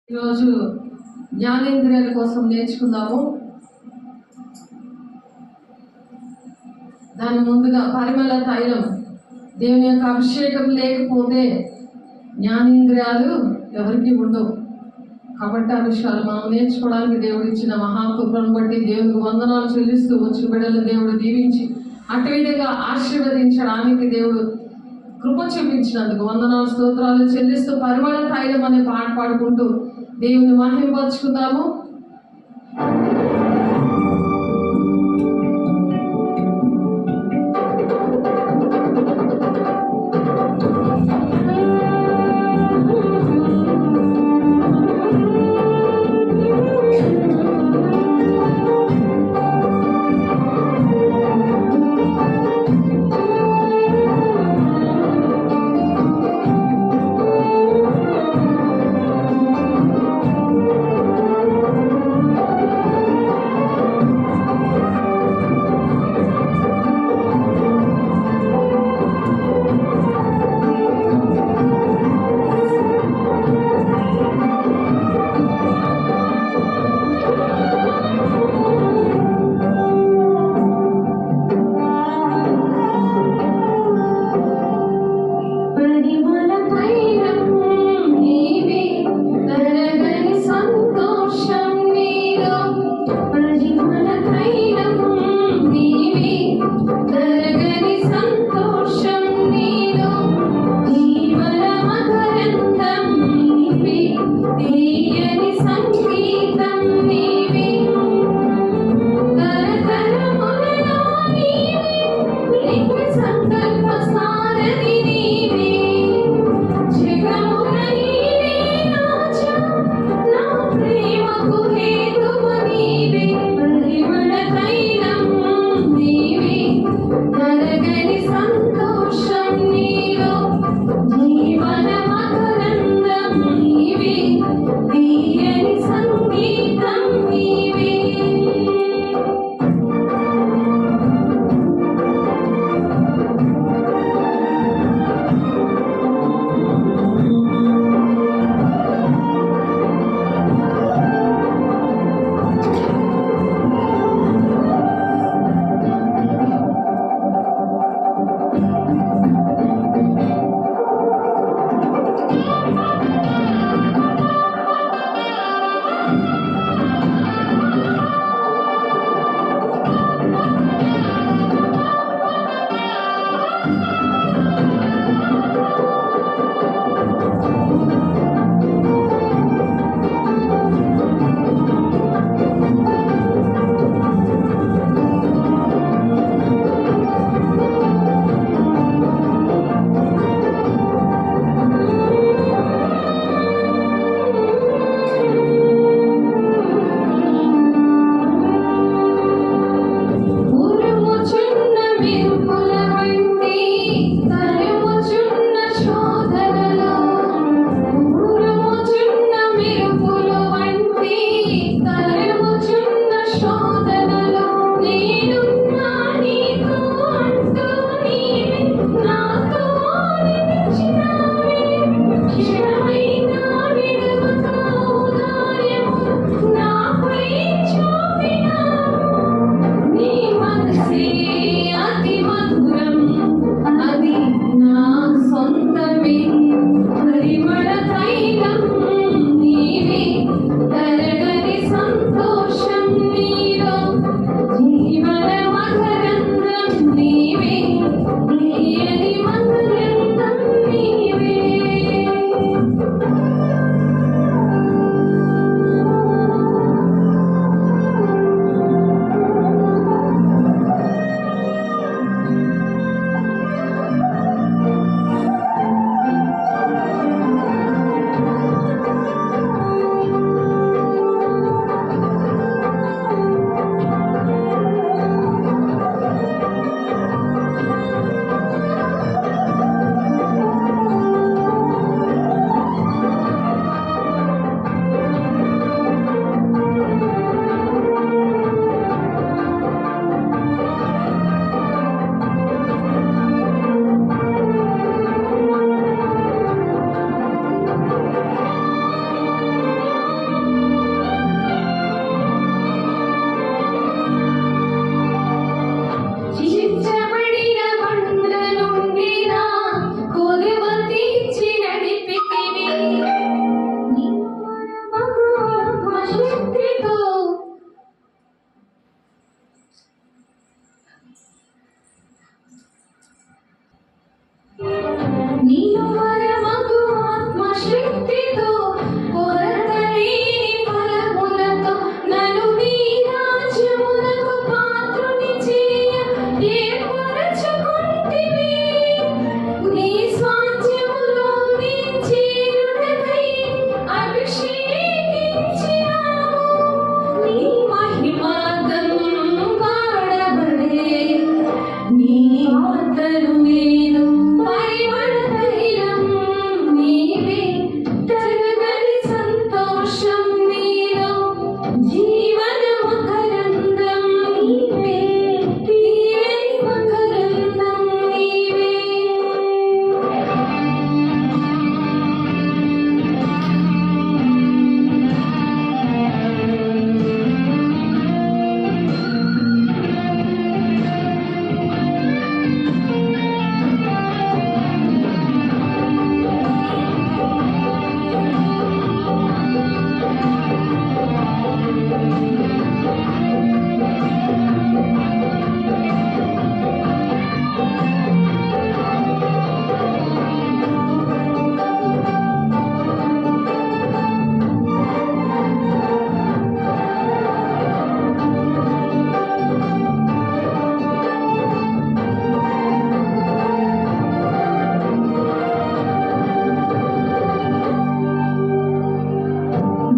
ఈరోజు జ్ఞానేంద్రియాల కోసం నేర్చుకుందాము. దాని ముందుగా పరిమళ తైలం, దేవుని యొక్క అభిషేకం లేకపోతే జ్ఞానేంద్రియాలు ఎవరికి ఉండవు. కాబట్టి ఆ విషయాలు మనం నేర్చుకోవడానికి దేవుడు ఇచ్చిన మహాకృపను బట్టి దేవునికి వందనాలు చెల్లిస్తూ వచ్చిన బిడ్డలు దేవుడు దీవించి అటు విధంగా ఆశీర్వదించడానికి దేవుడు కృప చూపించినందుకు వందనాలు స్తోత్రాలు చెల్లిస్తూ పరిమళ తైలం అనే పాట పాడుకుంటూ దేవుని మహిమపరుచుకుందాము.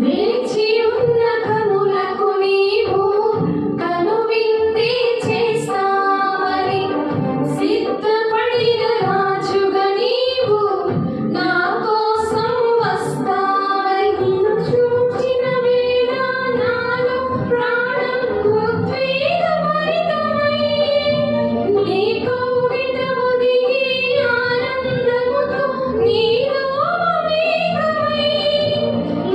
వేచి ఉన్న కనులకు నీవు కనువిందే చేస్తావని సిద్ధపడిన రాజుగా నీవు నా కోసం వస్తావని నిన్ను చూచిన వేళ నాలో ప్రాణం ఉద్వేగభరితమై నీ కౌగిట ఒదిగి ఆనందముతో నీలో మమేకమై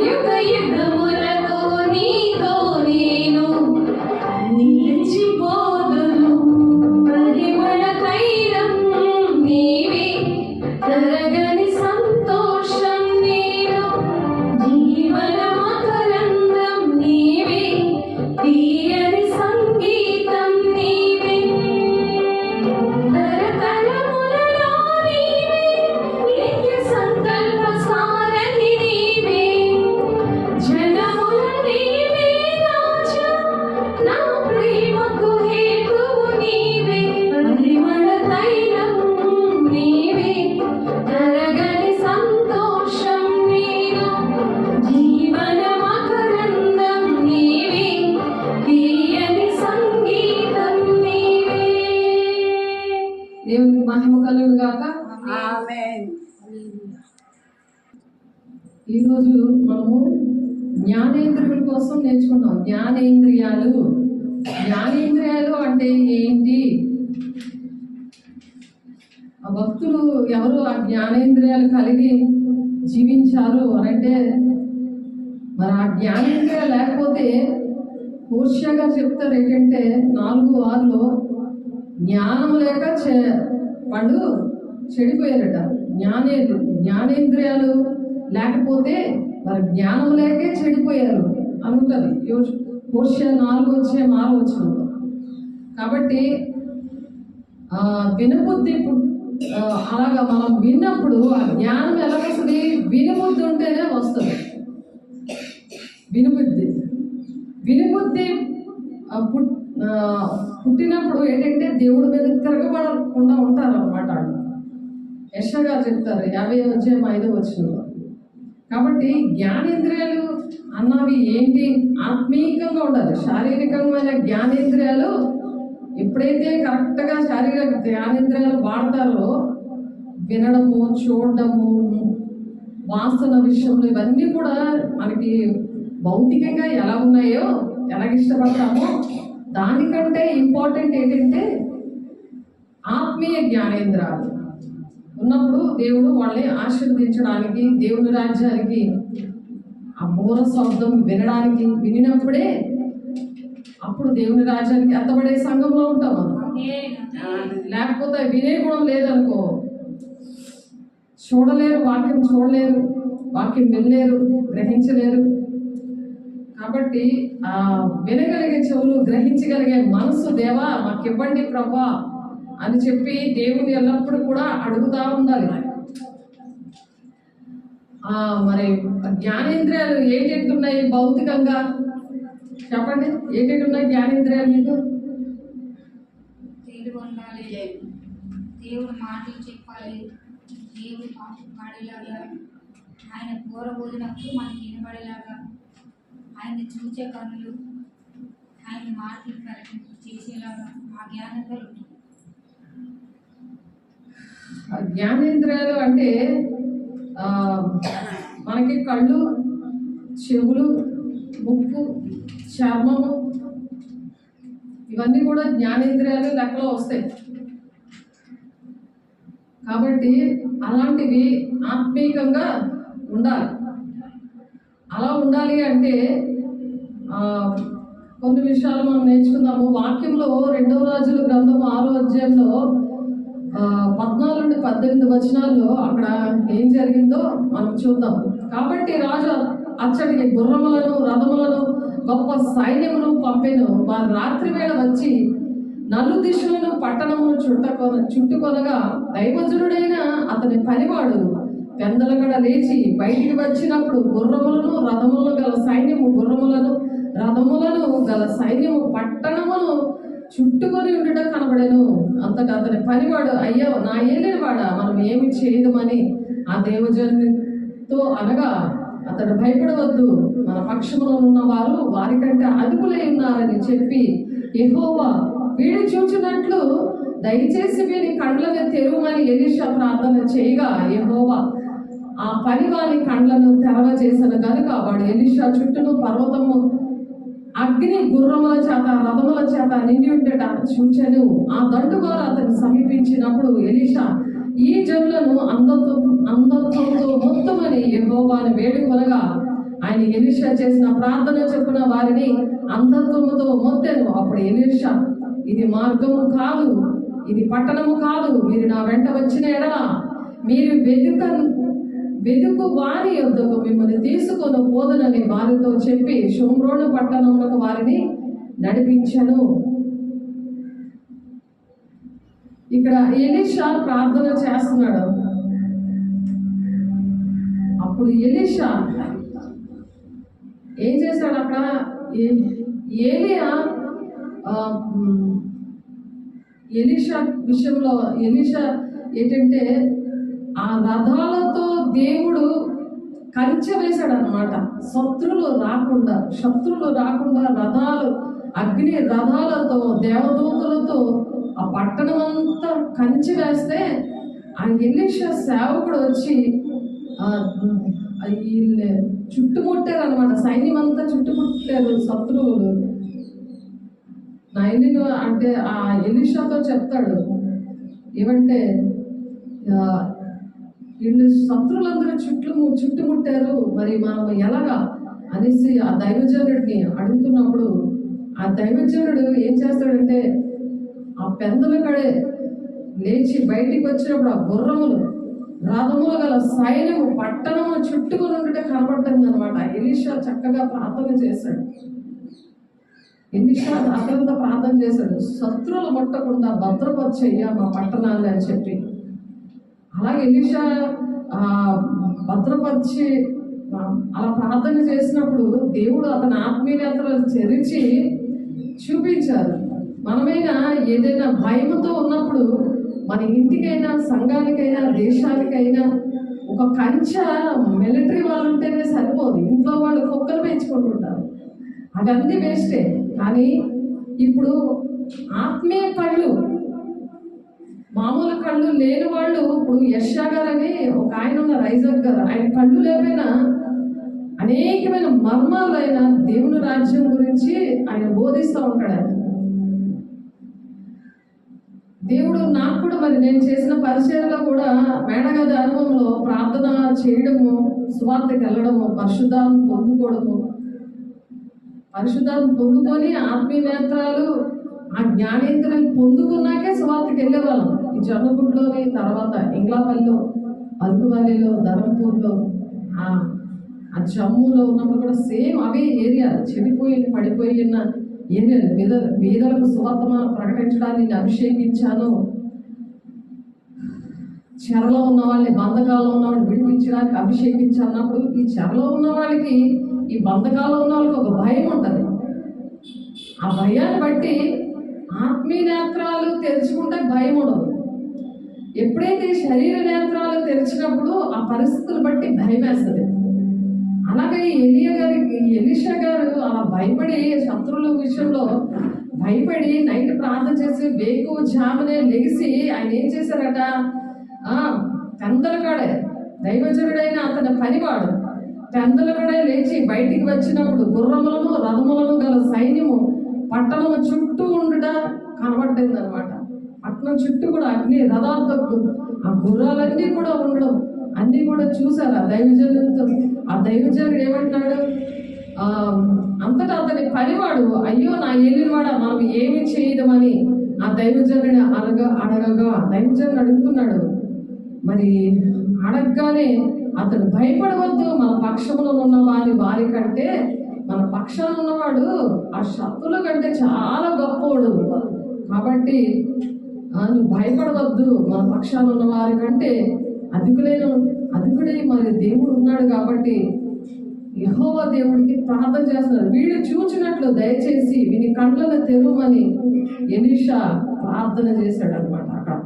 యుగ యుగములకు నీతో నేను నిలిచిపోదును. పరిమళ తైలం నీవే, తరగని సంతోషం నేను, జీవన మకరందం నీవే, తీయని సంగీతం నీవే. తరతరములలో నీవే, నిత్య సంకల్ప సారథి నీవే. జనముల నీవే రాజా, నా ప్రేమకు హేతువు నీవే. పరిమళ తైలం నీవే, తరగని సంతోషం నేను, జీవన మకరందం నీవే, తీయని సంగీతం నీవే. దేవునికి మహిమ కలుగును గాక. ఆమేన్. ఈరోజు మనము జ్ఞానేంద్రియుల కోసం నేర్చుకున్నాం. జ్ఞానేంద్రియాలు అంటే ఏంటి? ఆ భక్తులు ఎవరు ఆ జ్ఞానేంద్రియాలు కలిగి జీవించారు అనంటే, మరి ఆ జ్ఞానేంద్రియాలు లేకపోతే హోషియా గారు చెప్తారు ఏంటంటే 4:6 జ్ఞానం లేక వాళ్ళు చెడిపోయారట. జ్ఞానేంద్రియాలు లేకపోతే మరి జ్ఞానం లేకే చెడిపోయారు అని ఉంటుంది. హోషియా 4:6. కాబట్టి వినబుద్ధి అలాగా మనం విన్నప్పుడు ఆ జ్ఞానం ఎలా వస్తుంది? వినబుద్ధి ఉంటేనే వస్తుంది. వినబుద్ధి పుట్టినప్పుడు ఏంటంటే దేవుడి మీద తిరగబడకుండా ఉంటారు అన్నమాట. యెషయా గారు చెప్తారు 50:5. కాబట్టి జ్ఞానేంద్రియాలు అన్నవి ఏంటి? ఆత్మీయంగా ఉండాలి. శారీరకమైన జ్ఞానేంద్రియాలు ఎప్పుడైతే కరెక్ట్గా శారీరక జ్ఞానేంద్రియాలు వాడతారో, వినడము, చూడడము, వాసన విషయంలో ఇవన్నీ కూడా మనకి భౌతికంగా ఎలా ఉన్నాయో, ఎలా ఇష్టపడతామో దానికంటే ఇంపార్టెంట్ ఏంటంటే ఆత్మీయ జ్ఞానేంద్రాలు ఉన్నప్పుడు దేవుడు వాళ్ళని ఆశీర్వదించడానికి, దేవుని రాజ్యానికి ఆ మూల శబ్దం వినినప్పుడే అప్పుడు దేవుని రాజ్యానికి ఎత్తబడే సంఘంలో ఉంటాం మనం. లేకపోతే వినే గుణం లేదనుకో, వాక్యం చూడలేరు, వాక్యం వినలేరు, గ్రహించలేరు. కాబట్టి వినగలిగే చెవులు, గ్రహించగలిగే మనసు దేవా మాకు ఇవ్వండి ప్రభా అని చెప్పి దేవుని ఎల్లప్పుడూ కూడా అడుగుతా ఉండాలి. మరి జ్ఞానేంద్రియాలు ఏంటంటే ఉన్నాయి భౌతికంగా? చెప్పండి, ఏంటంటే ఉన్నాయి జ్ఞానేంద్రియాలు మీకు? తెలుగు ఉండాలి, దేవుడు మాటలు చెప్పాలి, దేవుడు పాడేలాగా, ఆయన ఘోర బోధినప్పుడు మనకి వినబడేలాగా, ఆయన్ని చూసే కన్నులు, ఆయన మాటలు చేసేలాగా ఆ జ్ఞానంతో ఉంటుంది. జ్ఞానేంద్రియాలు అంటే మనకి కళ్ళు, చెవులు, ముక్కు, చర్మము ఇవన్నీ కూడా జ్ఞానేంద్రియాలు లెక్కలో వస్తాయి. కాబట్టి అలాంటివి ఆత్మీయంగా ఉండాలి. అలా ఉండాలి అంటే కొన్ని విషయాలు మనం నేర్చుకుందాము. వాక్యంలో 2వ రాజుల గ్రంథం 6వ అధ్యాయంలో 14-18 అక్కడ ఏం జరిగిందో మనం చూద్దాం. కాబట్టి రాజు అచ్చటికి గుర్రములను, రథములను, గొప్ప సైన్యమును పంపెను. వారు రాత్రి వేళ వచ్చి నలుదిశలను పట్టణమును చుట్టుకొనగా దైవజనుడైన అతని పనివాడు పెందలగడ లేచి బయటికి వచ్చినప్పుడు గుర్రములను, రథములను గల సైన్యము, రథములను గల సైన్యము పట్టణమును చుట్టుకొని ఉండటం కనబడేను. అంతటా అతని పనివాడు, అయ్యో నా ఏలినవాడా, మనం ఏమి చేయదమని ఆ దేవజనునితో అనగా, అతడు భయపడవద్దు, మన పక్షములో ఉన్న వారు వారికంటే అదుపులై ఉన్నారని చెప్పి యెహోవా వీడు చూచినట్లు దయచేసి వీరి కండ్లను తెరువమని ఎలీషా ప్రార్థన చేయగా యెహోవా ఆ పని వారి కండ్లను తెరవచేసిన గనుక వాడు ఎలీషా చుట్టూను పర్వతము అగ్ని గుర్రముల చేత రథముల చేత నిండి ఉండేట చూచెను. ఆ దండు వారు అతను సమీపించినప్పుడు ఎలీషా ఈ జనులను అంధత్వంతో మొత్తమని యెహోవాను వేడుకొనగా ఆయన ఎలీషా చేసిన ప్రార్థన చొప్పున వారిని అంధత్వముతో మొత్తెను. అప్పుడు ఎలీషా ఇది మార్గము కాదు, ఇది పట్టణము కాదు, మీరు నా వెంట వచ్చిన ఎడల మీరు వెదుకు వారి యొద్దకు మిమ్మల్ని తీసుకొని పోదునని వారితో చెప్పి షోమ్రోను పట్టణంలోకి వారిని నడిపించను. ఇక్కడ ఎలీషా ప్రార్థన చేస్తున్నాడు. అప్పుడు ఎలీషా ఏం చేశాడు? అక్కడ ఎలీషా విషయంలో ఎలీషా ఏంటంటే ఆ రథాలతో దేవుడు కంచె వేశాడు అనమాట. శత్రులు రాకుండా రథాలు అగ్ని రథాలతో దేవదూతలతో ఆ పట్టణం అంతా కంచె వేస్తే ఆ ఎలీషా సేవకుడు వచ్చి వీళ్ళు చుట్టుముట్టారు అనమాట. సైన్యం అంతా చుట్టుముట్టారు శత్రువులు. నైనిను అంటే ఆ ఎలీషాతో చెప్తాడు ఏమంటే వీళ్ళు శత్రులందరూ చుట్టుముట్టారు, మరి మనం ఎలాగా అనేసి ఆ దైవజనుడిని అడుగుతున్నప్పుడు ఆ దైవజనుడు ఏం చేస్తాడంటే ఆ పెందల కడే లేచి బయటికి వచ్చినప్పుడు ఆ గుర్రములు రథములు గల సైన్యము పట్టణము చుట్టుకొని ఉండటే కనబడుతుంది అనమాట. ఎలీషా చక్కగా ప్రార్థన చేశాడు. ఎలీషా అతనితో ప్రార్థన చేశాడు, శత్రువులు ముట్టకుండా భద్రపరిచేయ్యా మా పట్టణాన్ని అని చెప్పి. అలాగే ఎలీషా భద్రపరిచి అలా ప్రార్థన చేసినప్పుడు దేవుడు అతని ఆత్మీయతలను తెరిచి చూపించారు. మనమైనా ఏదైనా భయముతో ఉన్నప్పుడు మన ఇంటికైనా సంఘానికైనా దేశానికైనా ఒక కంచె మిలిటరీ వాళ్ళు ఉంటేనే సరిపోదు. ఇంట్లో వాళ్ళు కుక్కలు పెంచుకుంటుంటారు, అవన్నీ వేస్టే. కానీ ఇప్పుడు ఆత్మీయ కళ్ళు, మామూలు కళ్ళు లేని వాళ్ళు, ఇప్పుడు యెషయా గారు అని ఒక ఆయన ఉన్నారు, ఐజాక్ గారు, ఆయన కళ్ళు లేకపోయినా అనేకమైన మర్మాలైన దేవుని రాజ్యం గురించి ఆయన బోధిస్తూ ఉంటాడు. ఆయన దేవుడు నాకు కూడా మరి నేను చేసిన పరిచర్యలో కూడా మేడగది అనుభవంలో ప్రార్థన చేయడము, సువార్తకి వెళ్ళడము, పరిశుద్ధాలను పొందుకొని ఆత్మీయ నేత్రాలు ఆ జ్ఞానేంద్రాలు పొందుకున్నాకే సువార్తకి వెళ్ళేవాళ్ళం. ఈ జొన్నగుంట్లోని, తర్వాత ఇంగ్లాపల్లిలో, అరుగువల్లిలో, ధర్మపూర్లో, ఆ జమ్ములో ఉన్నప్పుడు కూడా సేమ్ అవే ఏరియా, పడిపోయిన ఏరియాలు. బీదలకు సువార్తమానం ప్రకటించడానికి నేను అభిషేకించాను. చెరలో ఉన్న వాళ్ళని, బంధకాల్లో ఉన్న వాళ్ళని విడిపించడానికి అభిషేకించాలన్నప్పుడు ఈ చెరలో ఉన్న వాళ్ళకి, ఈ బంధకాల్లో ఉన్న వాళ్ళకి ఒక భయం ఉంటుంది. ఆ భయాన్ని బట్టి ఆత్మీయ నేత్రాలు తెరుచుకుంటే భయం ఉండదు. ఎప్పుడైతే శరీర నేత్రాలు తెరిచినప్పుడు ఆ పరిస్థితులు బట్టి భయం వేస్తుంది. అలాగే ఎలీషా గారు అలా భయపడి, శత్రువుల విషయంలో భయపడి నైట్ ప్రార్థన చేసి వేకు జామునే లెగిసి ఆయన ఏం చేశారట, పెందలకాడే దైవజనుడైన అతని పనివాడు పెందలకాడే లేచి బయటికి వచ్చినప్పుడు గుర్రములను రథములను గల సైన్యము పట్టణము చుట్టూ ఉండుట కనబడ్డది అనమాట. పట్టణం చుట్టూ కూడా అగ్ని రథాలతో ఆ గుర్రాలన్నీ కూడా ఉండడం అన్నీ కూడా చూశారు ఆ దైవజనులతో. ఆ దైవజనుడు ఏమంటున్నాడు, అంతటా అతని పనివాడు అయ్యో నా ఏలినవాడ మనం ఏమి చేయదమని ఆ దైవజనుని అడగగా దైవజనుడు అడుగుతున్నాడు. మరి అడగగానే అతను భయపడవద్దు, మన పక్షంలో ఉన్న వారి కంటే మన పక్షాన ఉన్నవాడు ఆ శత్రుల కంటే చాలా గొప్పవాడు, కాబట్టి నువ్వు భయపడవద్దు, మన పక్షాన ఉన్న వారి కంటే అధికుడే మరి దేవుడు ఉన్నాడు. కాబట్టి యెహోవా దేవుడికి ప్రార్థన చేస్తున్నారు. వీడు చూచినట్లు దయచేసి వీని కండ్లను తెరువమని ఎలీషా ప్రార్థన చేశాడు అనమాట. అక్కడ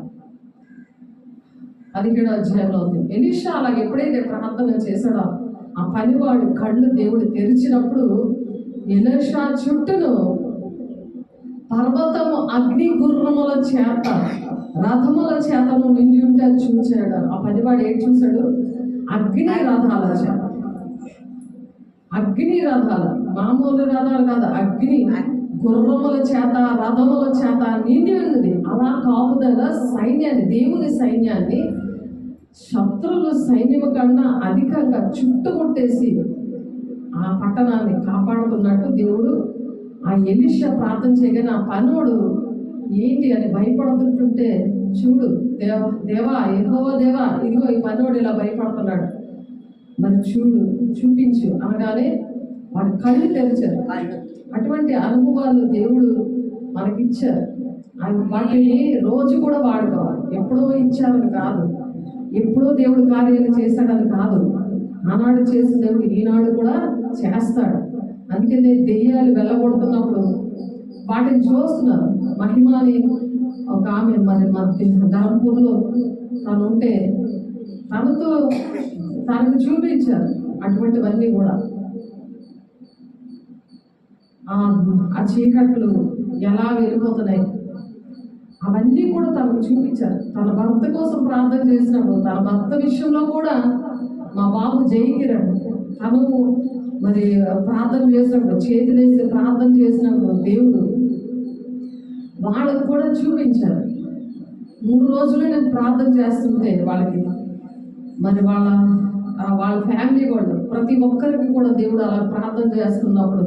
17వ అధ్యాయంలో ఉంది. ఎలీషా అలాగే ఎప్పుడైతే ప్రార్థన చేశాడో ఆ పనివాడి కళ్ళు దేవుడు తెరిచినప్పుడు ఎలీషా చుట్టూను పర్వతము అగ్ని గుర్రముల చేత రథముల చేతను నిండి ఉంటే చూశాడు. ఆ పనివాడు ఏం చూశాడు? అగ్ని రథాల చేత. అగ్ని రథాలు, మామూలు రథాలు కాదు, అగ్ని గుర్రముల చేత రథముల చేత నిండి ఉన్నది. అలా కాపుదల సైన్యాన్ని, దేవుని సైన్యాన్ని శత్రువుల సైన్యము కన్నా అధికంగా చుట్టుముట్టేసి ఆ పట్టణాన్ని కాపాడుతున్నట్టు దేవుడు ఆ ఎలీషా ప్రార్థన చేయగానే ఆ పనుడు ఏంటి అని భయపడుతుంటుంటే, చూడు దేవా యెహోవా దేవా, ఇదిగో ఈ పనుడు ఇలా భయపడుతున్నాడు, మరి చూడు చూపించు అనగానే వాడి కళ్ళు తెరిచారు. అటువంటి అనుభవాలు దేవుడు మనకిచ్చారు. వాటిని రోజు కూడా వాడుకోవాలి. ఎప్పుడో ఇచ్చారని కాదు, ఎప్పుడో దేవుడు కార్యాలు చేశాడని కాదు. ఆనాడు చేసిన దేవుడు ఈనాడు కూడా చేస్తాడు. అందుకనే దెయ్యాలు వెళ్ళగొడుతున్నప్పుడు వాటిని చూస్తున్నారు. మహిమాని ఒక ఆమె మరి ధర్మపూర్లో తను ఉంటే తనకు చూపించారు. అటువంటివన్నీ కూడా ఆ చీకట్లు ఎలా వెళ్ళిపోతున్నాయి అవన్నీ కూడా తనకు చూపించారు. తన భర్త కోసం ప్రార్థన చేసినప్పుడు, తన భర్త విషయంలో కూడా మా బాబు జైకిరణ్ తను మరి ప్రార్థన చేసినప్పుడు, చేతులేసి ప్రార్థన చేసినప్పుడు దేవుడు వాళ్ళకు కూడా చూపించారు. 3 రోజులు నేను ప్రార్థన చేస్తుంటే వాళ్ళకి మరి వాళ్ళ ఫ్యామిలీ వాళ్ళు ప్రతి ఒక్కరికి కూడా దేవుడు అలా ప్రార్థన చేస్తున్నప్పుడు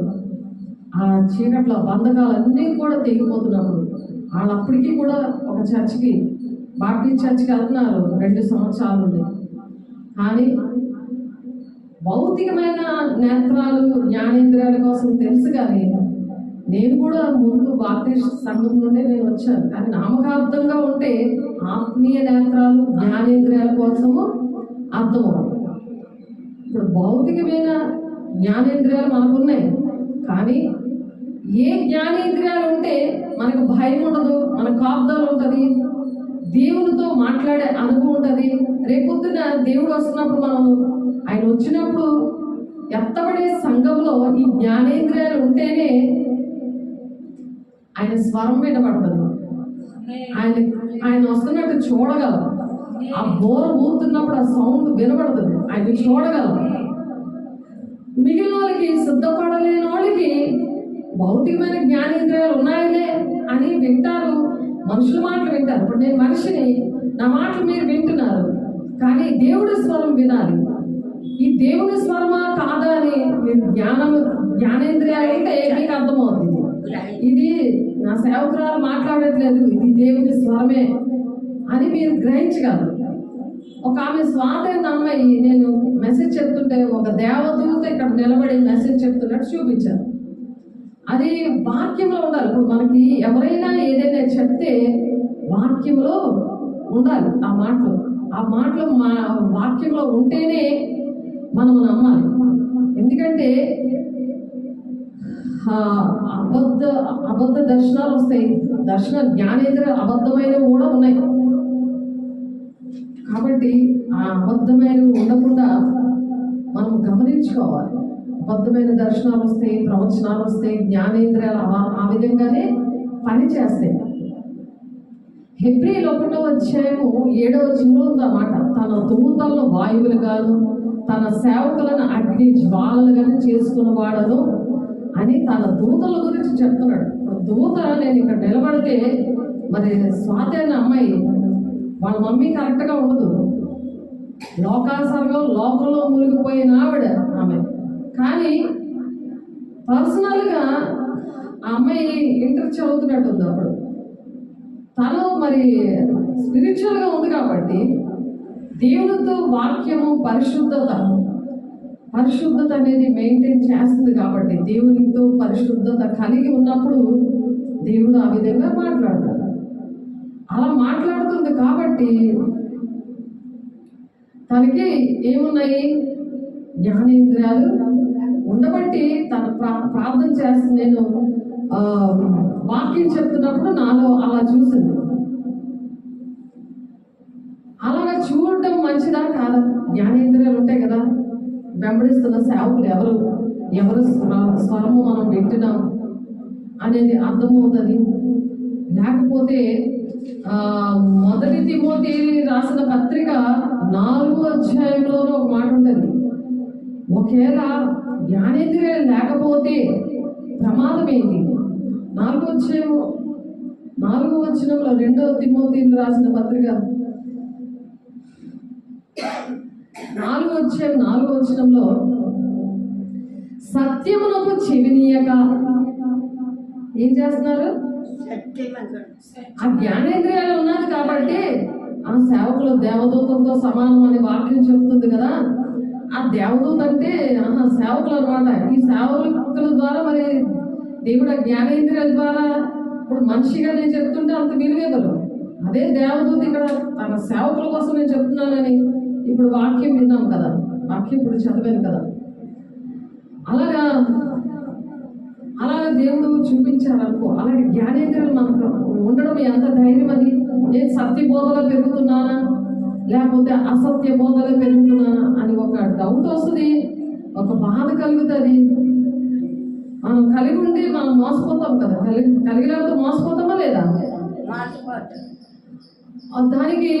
ఆ చీకట్ల బంధకాలన్నీ కూడా తెగిపోతున్నప్పుడు వాళ్ళు అప్పటికీ కూడా ఒక చర్చికి, బాప్టిస్ట్ చర్చికి వెళ్తున్నారు 2 సంవత్సరాలు ఉంది. కానీ భౌతికమైన నేత్రాలు జ్ఞానేంద్రియాల కోసం తెలుసు. కానీ నేను కూడా ముందు బాప్టిస్ట్ సంఘం నుండే నేను వచ్చాను. కానీ నామకార్థంగా ఉంటే ఆత్మీయ నేత్రాలు జ్ఞానేంద్రియాల కోసము అర్థమవుతుంది. ఇప్పుడు భౌతికమైన జ్ఞానేంద్రియాలు మనకున్నాయి. కానీ ఏ జ్ఞానేంద్రియాలు ఉంటే మనకు భయం ఉండదు, మన కాపుదలు ఉంటుంది, దేవునితో మాట్లాడే అనుభవం ఉంటుంది. రేపొద్దున దేవుడు వస్తున్నప్పుడు మనం ఆయన వచ్చినప్పుడు ఎత్తబడే సంఘంలో ఈ జ్ఞానేంద్రియాలు ఉంటేనే ఆయన స్వరం వినబడుతుంది. ఆయన వస్తున్నట్టు చూడగలం. ఆ బోర ఊతున్నప్పుడు ఆ సౌండ్ వినబడుతుంది, ఆయన చూడగలం. మిగిలిన వాళ్ళకి, సిద్ధపడలేని వాళ్ళకి భౌతికమైన జ్ఞానేంద్రియాలు ఉన్నాయలే అని వింటారు, మనుషుల మాటలు వింటారు. ఇప్పుడు నేను మనిషిని, నా మాటలు మీరు వింటున్నారు, కానీ దేవుడి స్వరం వినాలి. ఈ దేవుని స్వరమా కాదా అని మీరు జ్ఞానేంద్రియాలు అంటే మీకు అర్థమవుతుంది. ఇది నా సేవకురాలు మాట్లాడట్లేదు, ఇది దేవుని స్వరమే అని మీరు గ్రహించగలరు. ఒక ఆమె స్వాతంత్ర అమ్మాయి, నేను మెసేజ్ చెప్తుంటే ఒక దేవదూత ఇక్కడ నిలబడి మెసేజ్ చెప్తున్నట్టు చూపించారు. అది వాక్యంలో ఉండాలి. ఇప్పుడు మనకి ఎవరైనా ఏదైనా చెప్తే వాక్యంలో ఉండాలి. ఆ మాటలు మా వాక్యంలో ఉంటేనే మనం నమ్మాలి. ఎందుకంటే అబద్ధ దర్శనాలు వస్తాయి. జ్ఞానేంద్ర అబద్ధమైనవి కూడా ఉన్నాయి. కాబట్టి ఆ అబద్ధమైనవి ఉండకుండా మనం గమనించుకోవాలి. అబద్ధమైన దర్శనాలు వస్తాయి, ప్రవచనాలు వస్తాయి, జ్ఞానేంద్రియాలు ఆ విధంగానే పనిచేస్తాయి. హెబ్రీయులు 1వ అధ్యాయము 7వ వచనంలో ఉందన్నమాట. తన దూతలను వాయువులుగాను తన సేవకులను అగ్ని జ్వాలలుగాను చేసుకున్నవాడను అని తన దూతల గురించి చెప్తున్నాడు. దూత, నేను ఇక్కడ నిలబడితే మరి స్వాతి అనే అమ్మాయి వాళ్ళ మమ్మీ కరెక్ట్గా ఉండదు, లోకాసర్గం లోకంలో మునిగిపోయిన ఆమె. కానీ పర్సనల్గా ఆ అమ్మాయి ఇంటర్ చదువుతున్నట్టుంది. అప్పుడు తను మరి స్పిరిచువల్గా ఉంది కాబట్టి దేవునితో వాక్యము పరిశుద్ధత అనేది మెయింటైన్ చేస్తుంది. కాబట్టి దేవునితో పరిశుద్ధత కలిగి ఉన్నప్పుడు దేవుడు ఆ విధంగా మాట్లాడతాడు. అలా మాట్లాడుతుంది కాబట్టి తనకి ఏమున్నాయి? జ్ఞానేంద్రియాలు ఉండబట్టి తన ప్రార్థన చేస్తుంది. నేను వాక్యం చెప్తున్నప్పుడు నాలో అలా చూసింది. అలాగా చూడటం మంచిదా కాదా? జ్ఞానేంద్రియాలు ఉంటాయి కదా, వెంబడిస్తున్న సేవకులు ఎవరు, ఎవరు స్వరము మనం వింటున్నాం అనేది అర్థమవుతుంది. లేకపోతే మొదటి తిమోతి రాసిన పత్రిక 4వ అధ్యాయంలోనూ ఒక మాట ఉంటుంది. ఒకవేళ జ్ఞానేంద్రియాలు లేకపోతే ప్రమాదం ఏంటి? 4వ అధ్యాయం 4వ వచనంలో 2వ తిమోతి రాసిన పత్రిక 4వ అధ్యాయం 4వ వచనంలో సత్యమునకు చెవినీయక ఏం చేస్తున్నారు? ఆ జ్ఞానేంద్రియాలు ఉన్నది కాబట్టి ఆ సేవకులు దేవదూతంతో సమానం అనే వాక్యం చెప్తుంది కదా. ఆ దేవదూత అంటే సేవకులు అనమాట. ఈ సేవకుల ద్వారా మరి దేవుడు ఆ జ్ఞానేంద్రియాల ద్వారా ఇప్పుడు మనిషిగా నేను చెప్తుంటే అంత విలువేదలు. అదే దేవదూత ఇక్కడ తన సేవకుల కోసం నేను చెప్తున్నానని ఇప్పుడు వాక్యం విన్నాం కదా, వాక్యం ఇప్పుడు చదివాను కదా. అలాగా దేవుడు చూపించారనుకో. అలాగే జ్ఞానేంద్రియాలు మనకు ఉండడం ఎంత ధైర్యం అది. నేను సత్య బోధలో పెరుగుతున్నానా లేకపోతే అసత్య బోధలో పెరుగుతున్నానా అని ఒక డౌట్ వస్తుంది, ఒక బాధ కలుగుతుంది. మనం కలిగి ఉండి మనం మోసపోతాం కదా. కలిగినప్పుడు మోసపోతామా లేదా? దానికి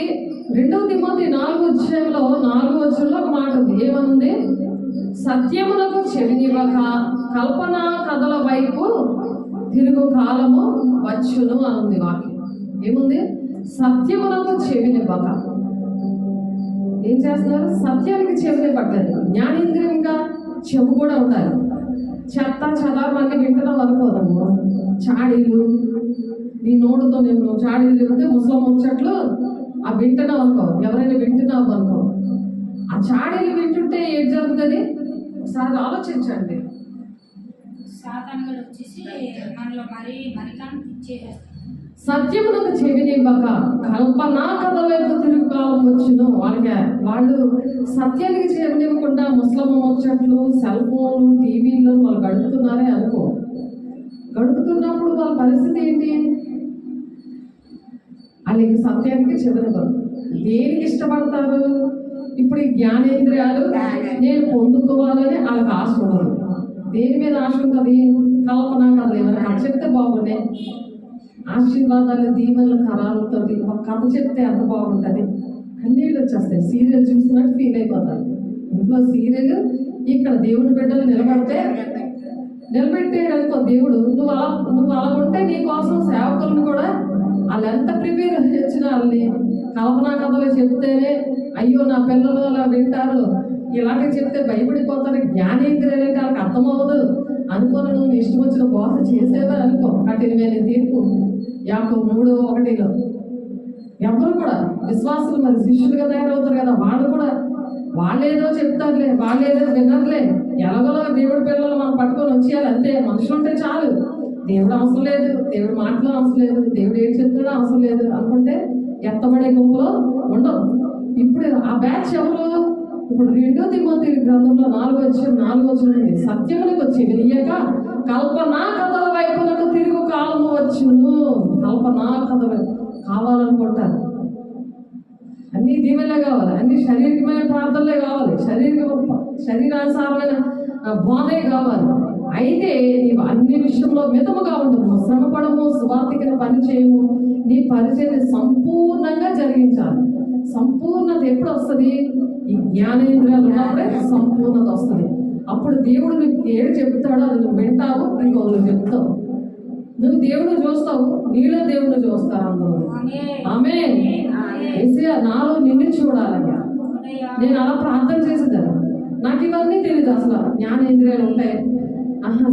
2వ తిమోతి 4వ అధ్యాయంలో 4వ వచనంలో ఒక మాట ఉంది. ఏమనుంది? సత్యములకు చెవినివ్వక కల్పనా కథల వైపు తిరుగు కాలము వచ్చును అనుంది వాక్యం. ఏముంది? సత్యములకు చెవినివ్వక ఏం చేస్తున్నారు? సత్యానికి చెవినివ్వట్లేదు. జ్ఞానేంద్రియంగా చెవు కూడా ఉండాలి. చెత్త చదామని వింటున్నాం అనుకోదము. చాడీలు నీ నోడుతో నేను చాడీలు చెబితే ముసలం ముచ్చట్లు ఆ వింటున్నావు అనుకో. ఎవరైనా వింటున్నావు అనుకో, ఆ చాడీలు వింటుంటే ఏం జరుగుతుంది? ఒకసారి ఆలోచించండి. సత్యమునకు చెవినివ్వక కల్పనా కథ వైపు తిరుగు కాలం వచ్చును. వాళ్ళు సత్యానికి చెవినివ్వకుండా ముస్లిం ముచ్చట్లు, సెల్ ఫోన్లు, టీవీలు వాళ్ళు గడుపుతున్నారే అనుకో. గడుపుతున్నప్పుడు వాళ్ళ పరిస్థితి ఏంటి? వాళ్ళకి సత్యానికి చెవినివ్వరు. దేనికి ఇష్టపడతారు? ఇప్పుడు ఈ జ్ఞానేంద్రియాలు నేను పొందుకోవాలని వాళ్ళకి ఆశ ఉండదు. దేని మీద ఆశ ఉంటుంది? కల్పన కథలు. ఏమైనా కథ చెప్తే బాగుండే, ఆశీర్వాదాలు దీవెనల కరాలతో ఒక కథ చెప్తే ఎంత బాగుంటుంది. కన్నీళ్ళు వచ్చేస్తాయి. సీరియల్ చూసినట్టు ఫీల్ అయిపోతారు. ఇంట్లో సీరియల్, ఇక్కడ దేవుడి బిడ్డలు నిలబెట్టాడు అనుకో దేవుడు. నువ్వు అలా ఉంటే నీ కోసం సేవకులను కూడా వాళ్ళు ఎంత ప్రిపేర్ చేసిన వాళ్ళని కల్పనా కథలు చెప్తేనే అయ్యో నా పిల్లలు అలా వింటారు, ఇలాంటివి చెప్తే భయపడిపోతారు, జ్ఞానేంద్రియాలు అంటే వాళ్ళకి అర్థమవ్వదు అనుకోని నువ్వు ఇష్టం వచ్చిన బోధ చేసేవా అనుకో. కఠినమైన తీర్పు యాకోబు 3:1 ఎవరు కూడా విశ్వాసులు మరి శిష్యులుగా తయారవుతారు కదా. వాళ్ళేదో చెప్తారులే, వాళ్ళేదో వినర్లే, ఎలాగోలా దేవుడి పిల్లలు మనం పట్టుకొని వచ్చేయాలి అంతే. మనుషులు ఉంటే చాలు, దేవుడు అవసరం లేదు, దేవుడు మాటలు అవసరం లేదు, దేవుడు ఏం చెప్తాడో అవసరం లేదు అనుకుంటే ఎత్తబడే గుంపులో ఉండవు. ఇప్పుడు ఆ బ్యాచ్ ఎవరు? ఇప్పుడు 2వ తిమోతి గ్రంథంలో 4వ అధ్యాయం సత్యములకు చెవినియ్యక కల్పనా కథల వైపునకు తిరుగు కాలము వచ్చును. కల్పనా కథలు కావాలనుకుంటారు. అన్ని దీవెనలే కావాలి, అన్ని శారీరకమైన ప్రార్థనలే కావాలి, శరీరానుసారమైన బోధే కావాలి. అయితే నీవు అన్ని విషయంలో మితముగా ఉండము, శ్రమపడము, సువార్తికను పని చేయము, నీ పరిచయాన్ని సంపూర్ణంగా జరిగించాలి. సంపూర్ణత ఎప్పుడు వస్తుంది? ఈ జ్ఞానేంద్రియాలు ఉన్నప్పుడే సంపూర్ణత వస్తుంది. అప్పుడు దేవుడు నీకు ఏడు చెప్తాడో అది నువ్వు వింటావు, ఇంకొకరు చెప్తావు. నువ్వు దేవుడు చూస్తావు, నీలో దేవుడు చూస్తారు అందరూ. ఆమేన్. యేసయ్యా నాలో నిన్ను చూడాలయ్యా. నేను అలా ప్రార్థన చేసేదాన్ని. నాకు ఇవన్నీ తెలియదు అసలు. జ్ఞానేంద్రియాలు ఉంటాయి,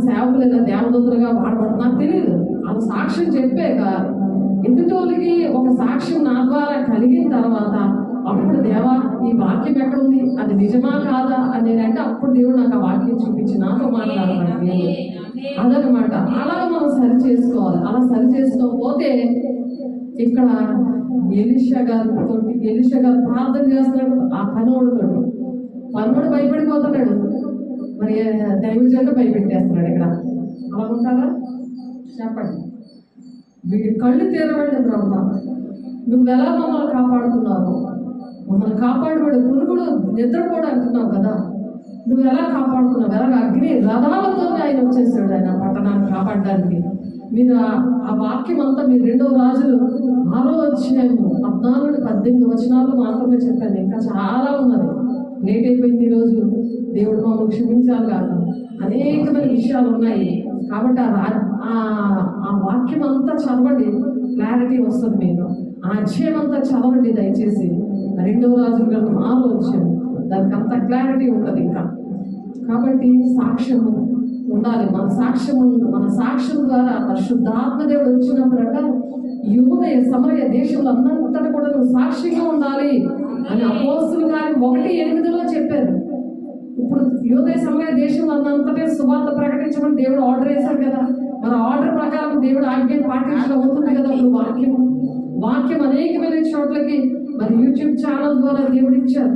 సేవకులు లేదా దేవదూతలుగా వాడబడతారు నాకు తెలియదు. అది సాక్ష్యం చెప్పాక ఎదుటోళ్ళకి ఒక సాక్ష్యం నా ద్వారా కలిగిన తర్వాత అప్పుడు దేవా ఈ వాక్యం ఎక్కడ ఉంది, అది నిజమా కాదా అని నేనంటే అప్పుడు దేవుడు నాకు ఆ వాక్యం చూపించి నాతో మాట్లాడాలి. అదనమాట. అలాగ మనం సరి చేసుకోవాలి. అలా సరి చేసుకోకపోతే ఇక్కడ ఎలీషా గారు ప్రార్థన చేస్తున్నాడు. ఆ పనోడు భయపడిపోతున్నాడు, మరి దైవజనుడు భయపెట్టేస్తున్నాడు. ఇక్కడ అలా ఉంటారా? చెప్పండి. వీడి కళ్ళు తీరబడి బ్రహ్మ, నువ్వెలా మమ్మల్ని కాపాడుతున్నావు? మమ్మల్ని కాపాడబడి పురుగుడు నిద్రపోడు అంటున్నావు కదా. నువ్వు ఎలా కాపాడుతున్నావు? ఎలాగ అగ్ని రథాలతో ఆయన వచ్చేసాడు ఆయన పట్టణాన్ని కాపాడడానికి. మీరు ఆ వాక్యం అంతా మీరు 2వ రాజులు 6వ అధ్యాయము 14-18 వచనాలు మాత్రమే చెప్పాను. ఇంకా చాలా ఉన్నది. లేట్ అయిపోయింది ఈరోజు. దేవుడు మమ్మల్ని క్షమించాలి కాదు, అనేకమైన విషయాలు ఉన్నాయి. కాబట్టి ఆ వాక్యం అంతా చదవండి, క్లారిటీ వస్తుంది మీకు. ఆ అధ్యాయం అంతా చదవండి దయచేసి. 2వ రాజుల గ్రంథం 6వ అధ్యాయం, దానికి అంత క్లారిటీ ఉంటుంది ఇంకా. కాబట్టి సాక్ష్యము ఉండాలి. మన సాక్ష్యం ద్వారా పరిశుద్ధాత్మ దేవుడు వచ్చినప్పుడట యూదయ సమరయ దేశంలో అంతటా కూడా నువ్వు సాక్షిగా ఉండాలి అని అపోస్తలుల కార్యం 1:8లో చెప్పారు. ఇప్పుడు యూదయ సమరయ దేశంలో అంతటే సువార్త ప్రకటించమని దేవుడు ఆర్డర్ వేశారు కదా. మరి ఆర్డర్ ప్రకారం దేవుడు ఆజ్ఞ పాటించడం అవుతుంది కదా. ఇప్పుడు వాక్యం అనేకమైన చోట్లకి మరి యూట్యూబ్ ఛానల్ ద్వారా దేవుడు ఇచ్చారు.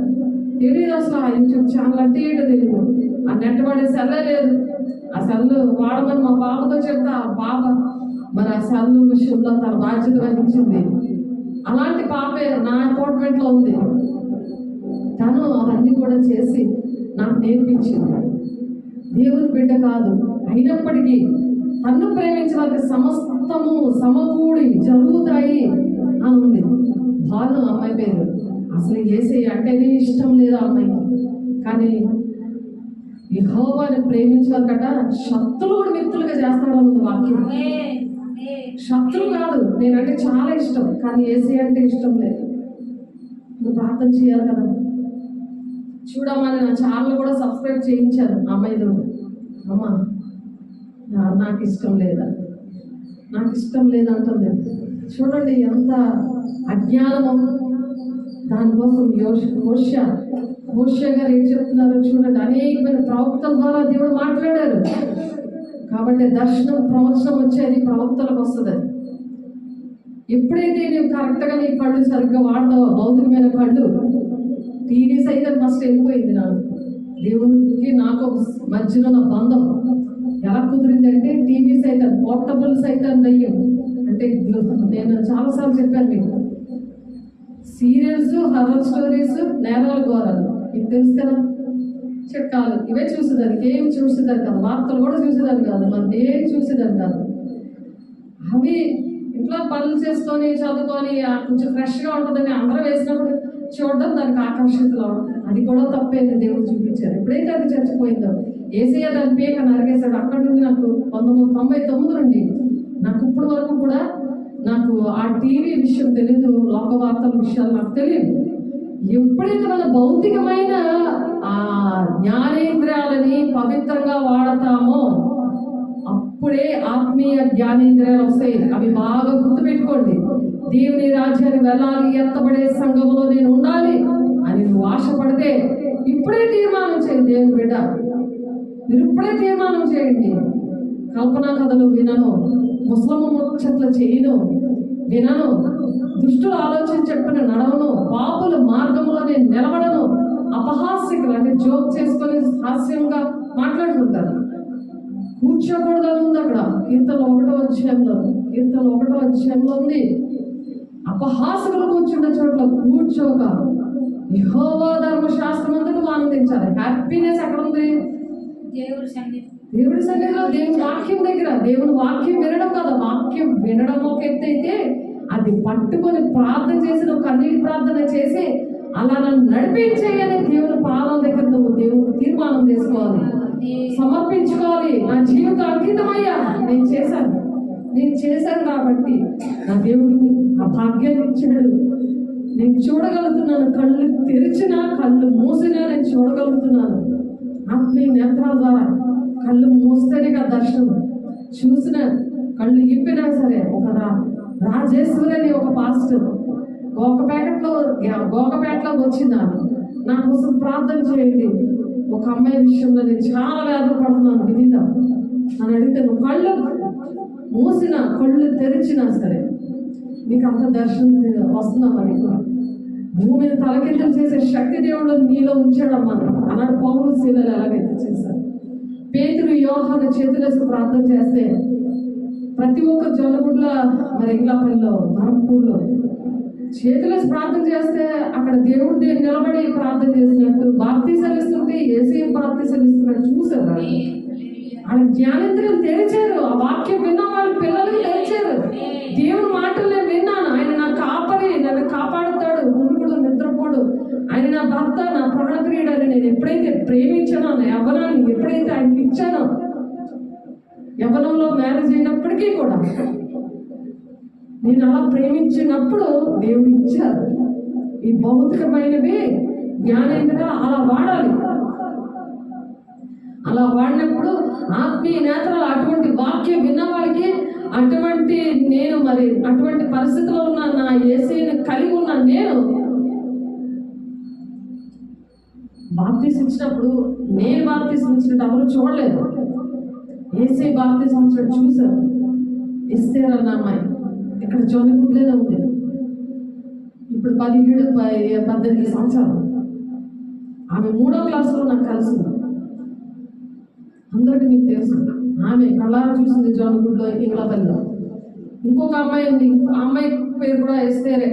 తెలియదు అసలు ఆ యూట్యూబ్ ఛానల్ అంటే ఏంటో తెలియదు. ఆ నెట్ వాడే సెల్లే లేదు. ఆ సెల్లు వాడమని మా పాపతో చెప్తే ఆ పాప మరి ఆ సెల్లు విషయంలో తన బాధ్యత వహించింది. అలాంటి పాపే నా అపార్ట్మెంట్లో ఉంది. తను అవన్నీ కూడా చేసి నాకు నేర్పించింది. దేవుని బిడ్డ కాదు అయినప్పటికీ తన్ను ప్రేమించిన వారికి సమస్తము సమకూడి జరుగుతాయి అని ఉంది. భాను అమ్మాయి పేరు. అసలు యేసయ్య అంటేనే ఇష్టం లేదు ఆ అమ్మాయికి. కానీ యెహోవాని ప్రేమించాలట శత్రువులు కూడా మిత్రులుగా చేస్తాడు ఉంది వాక్యం. శత్రువు కాదు, నేనంటే చాలా ఇష్టం, కానీ యేసయ్య అంటే ఇష్టం లేదు. నువ్వు ప్రార్థన చేయాలి కదా. చూడమని నా ఛానల్ కూడా సబ్స్క్రైబ్ చేయించాను. అమ్మాయితో అమ్మ నాకు ఇష్టం లేదా, నాకు ఇష్టం లేదంటుంది. చూడండి ఎంత అజ్ఞానము. దానికోసం హోషేయ గారు ఏం చెప్తున్నారు చూడండి. అనేకమైన ప్రవక్తల ద్వారా దేవుడు మాట్లాడారు. కాబట్టి దర్శనం ప్రవచనం వచ్చేది ప్రవక్తలకు వస్తుంది. ఎప్పుడైతే నువ్వు కరెక్ట్గా నీ కళ్ళు సరిగ్గా వాడతావో, భౌతికమైన కళ్ళు, టీవీ సైతం ఫస్ట్ వెళ్ళిపోయింది. నాకు దేవునికి నాకు మధ్యలో ఉన్న బంధం ఎలా కుదిరిందంటే టీవీ సైతం, పోర్టబుల్ సైతం దయ్యం అంటే నేను చాలాసార్లు చెప్పాను మీకు. సీరియల్స్, హర్రర్ స్టోరీస్, నేరాలు, ఘోరాలు మీకు తెలుసు కదా. చిట్కాలు ఇవే చూసేదానికి, ఏం చూసేదాన్ని కాదు. వార్తలు కూడా చూసేదాన్ని కాదు, మన ఏం చూసేదాన్ని కాదు. అవి ఇంట్లో పనులు చేసుకొని చదువుకొని కొంచెం ఫ్రెష్గా ఉంటుందని అందరూ వేసినప్పుడు చూడడం, దానికి ఆకర్షితులు అవడం, అది కూడా తప్పేది దేవుడు చూపించారు. ఎప్పుడైతే అది చచ్చిపోయిందో యేసయ్య దాని పేక నరిగేశాడు. అక్కడి నుండి నాకు 1999 నుండి నాకు ఇప్పుడు వరకు కూడా నాకు ఆ టీవీ విషయం తెలీదు, లోక వార్తల విషయాలు నాకు తెలియదు. ఎప్పుడైతే మన భౌతికమైన ఆ జ్ఞానేంద్రియాలని పవిత్రంగా వాడతామో అప్పుడే ఆత్మీయ జ్ఞానేంద్రియాలు వస్తాయి. అవి బాగా గుర్తుపెట్టుకోండి. దేవుని రాజ్యాన్ని వెళ్ళాలి, ఎత్తబడే సంఘంలో నేను ఉండాలి అని నువ్వు ఆశపడితే ఇప్పుడే తీర్మానం చేయండి. దేవుని బిడ్డ, మీరు ఇప్పుడే తీర్మానం చేయండి. కల్పనా కథలు వినను, ముస్లిం ముచ్చట్లు చేయను, వినను, దుష్టుల ఆలోచన చెప్పిన నడవను, పాపుల మార్గంలో నేను నిలబడను. అపహాస్యకులు అంటే జోక్ చేసుకొని హాస్యంగా మాట్లాడుకుంటారు. కూర్చోకూడదని ఉంది అక్కడ. కీర్తన 1వ అధ్యాయంలో ఉంది. అపహాసకులు కూర్చుండే చోట్ల కూర్చోక యెహోవా ధర్మశాస్త్రం అంతా ఆనందించాలి. హ్యాపీనెస్ ఎక్కడ ఉంది? దేవుడి సన్నిధిలో, దేవుని వాక్యం దగ్గర. దేవుని వాక్యం వినడం కదా. వాక్యం వినడం ఒక ఎత్తు అయితే అది పట్టుకొని ప్రార్థన చేసి నువ్వు కన్నీటి ప్రార్థన చేసి అలా నన్ను నడిపించేయని దేవుని పాదాల దగ్గర నువ్వు దేవుని తీర్మానం చేసుకోవాలి, సమర్పించుకోవాలి. నా జీవితం అంకితమయ్యా, నేను చేశాను కాబట్టి నా దేవుడు ఆ భాగ్యాన్ని ఇచ్చాడు. నేను చూడగలుగుతున్నాను. కళ్ళు తెరిచినా కళ్ళు మూసినా నేను చూడగలుగుతున్నాను. ఆత్మీయ నేత్రాల ద్వారా కళ్ళు మూస్తేనే కదా దర్శనం. చూసిన కళ్ళు ఇప్పినా సరే. ఒక రాజేశ్వరి అని ఒక పాస్టర్ గోకపేటలో వచ్చిందాను. నా కోసం ప్రార్థన చేయండి. ఒక అమ్మాయి విషయంలో నేను చాలా వేదన పడుతున్నాను వినీత అని అడిగితే, నువ్వు కళ్ళు మూసిన కళ్ళు తెరిచినా సరే నీకు అంత దర్శనం వస్తుందా? మరి భూమిని తలకిందులు చేసే శక్తి దేవుడు నీలో ఉంచాడమ్మా అన్నాడు. పౌలు శీలలు ఎలాగైతే చేశారు. పేతురు యోహాను చేతులేసి ప్రార్థన చేస్తే ప్రతి ఒక్క జొన్నగుడ్ల మరి ఇంగ్లాపల్లిలో, ధర్మపూర్లో చేతులేసి ప్రార్థన చేస్తే అక్కడ దేవుడి దగ్గర నిలబడి ప్రార్థన చేసినట్టు, బాప్తీసాలు ఇస్తుంటే యేసయ్య బాప్తీసాలు ఇస్తున్నట్టు చూసారు. ఆడ జ్ఞానేంద్రియం తెరిచారు. ఆ వాక్యం విన్న వాళ్ళ పిల్లలు తెరిచారు. దేవుని మాటలు నేను విన్నాను, ఆయన నా కాపరి, నన్ను కాపాడుతాడు, మునుగుడు నిద్రపోడు, ఆయన నా భర్త, నా ప్రాణప్రియుడని నేను ఎప్పుడైతే ప్రేమించానో, నా యవ్వనాన్ని ఎప్పుడైతే ఆయనకి ఇచ్చానో, యవ్వనంలో మ్యారేజ్ అయినప్పటికీ కూడా నేను అలా ప్రేమించినప్పుడు దేవుడు ఇచ్చారు. ఈ భౌతికమైనవి జ్ఞానేంద్రియాలు అలా వాడాలి. అలా వాడినప్పుడు ఆత్మీయ నేత్రాలు, అటువంటి వాక్యం విన్న వాళ్ళకి, అటువంటి నేను మరి అటువంటి పరిస్థితిలో ఉన్న నా యేసయ్యను కలిగి ఉన్న నేను బాప్తీసం ఇచ్చినప్పుడు, నేను బాప్తీసం ఇచ్చినట్టు ఎవరు చూడలేదు, యేసయ్య బాప్తీసం ఇచ్చినట్టు చూశారు. ఎస్తేర్ అన్న అమ్మాయి ఇక్కడ జోనిగుడ్లోనే ఉంది. ఇప్పుడు 17-18 సంవత్సరాలు. ఆమె 3వ క్లాసులో నాకు కలిసింది. అందరికీ మీకు తెలుసు, ఆమె కళ్ళారా చూసింది జోనిగుడ్లో, ఇంగ్లాపల్లిలో. ఇంకొక అమ్మాయి ఉంది, ఆ అమ్మాయి పేరు కూడా ఎస్తేరే,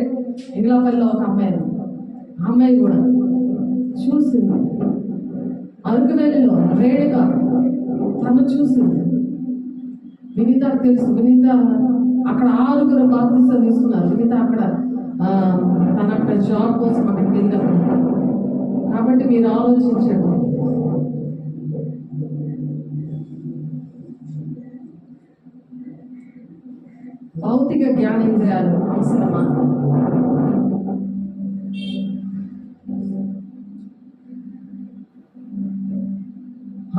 ఇంగ్లాపల్లిలో ఒక అమ్మాయి ఉంది. ఆ అమ్మాయి కూడా చూసింది. అరకువెల్లిలో రేణుక, తను చూసింది. వినీతకు తెలుసు, వినీత అక్కడ 6 బాప్తీసాలు తీసుకున్నారు. వినీత అక్కడ తన అక్కడ జాబ్ కోసం అక్కడికి వెళ్ళారు. కాబట్టి మీరు ఆలోచించండి. భౌతిక జ్ఞానేంద్రియాలు అవసరమా?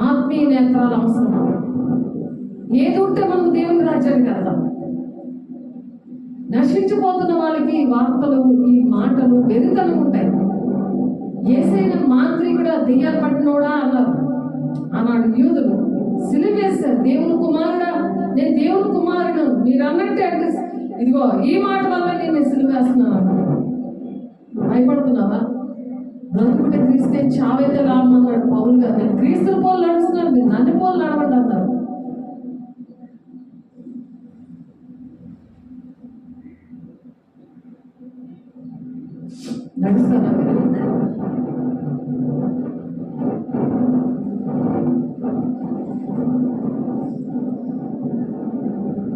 ఆత్మీయ నేత్రాలు అవసరమా? ఏది ఉంటే మనం దేవుని రాజ్యానికి వెళ్దాం. నశించిపోతున్న వాళ్ళకి ఈ వార్తలు, ఈ మాటలు వెరితనం ఉంటాయి. యేసయ్య మాంత్రికుడా, దెయ్యాలు పట్టినోడా అన్నారు ఆనాడు యూదులు. సిలువేశారు. దేవుని కుమారుడా, నేను దేవుని కుమారుడు మీరు అన్నట్టే అంటే, ఇదిగో ఈ మాట వల్ల నేను సిలువేస్తున్నాను. భయపడుతున్నావా? బ్రతుకుంటే క్రీస్తే, చావైతే లాభం అన్నాడు పౌలు గారు. నేను క్రీస్తుల పోలు నడుస్తున్నాను, మీరు నన్ను పోలు నడవండి అన్నారు. నడుస్తారా మీరు?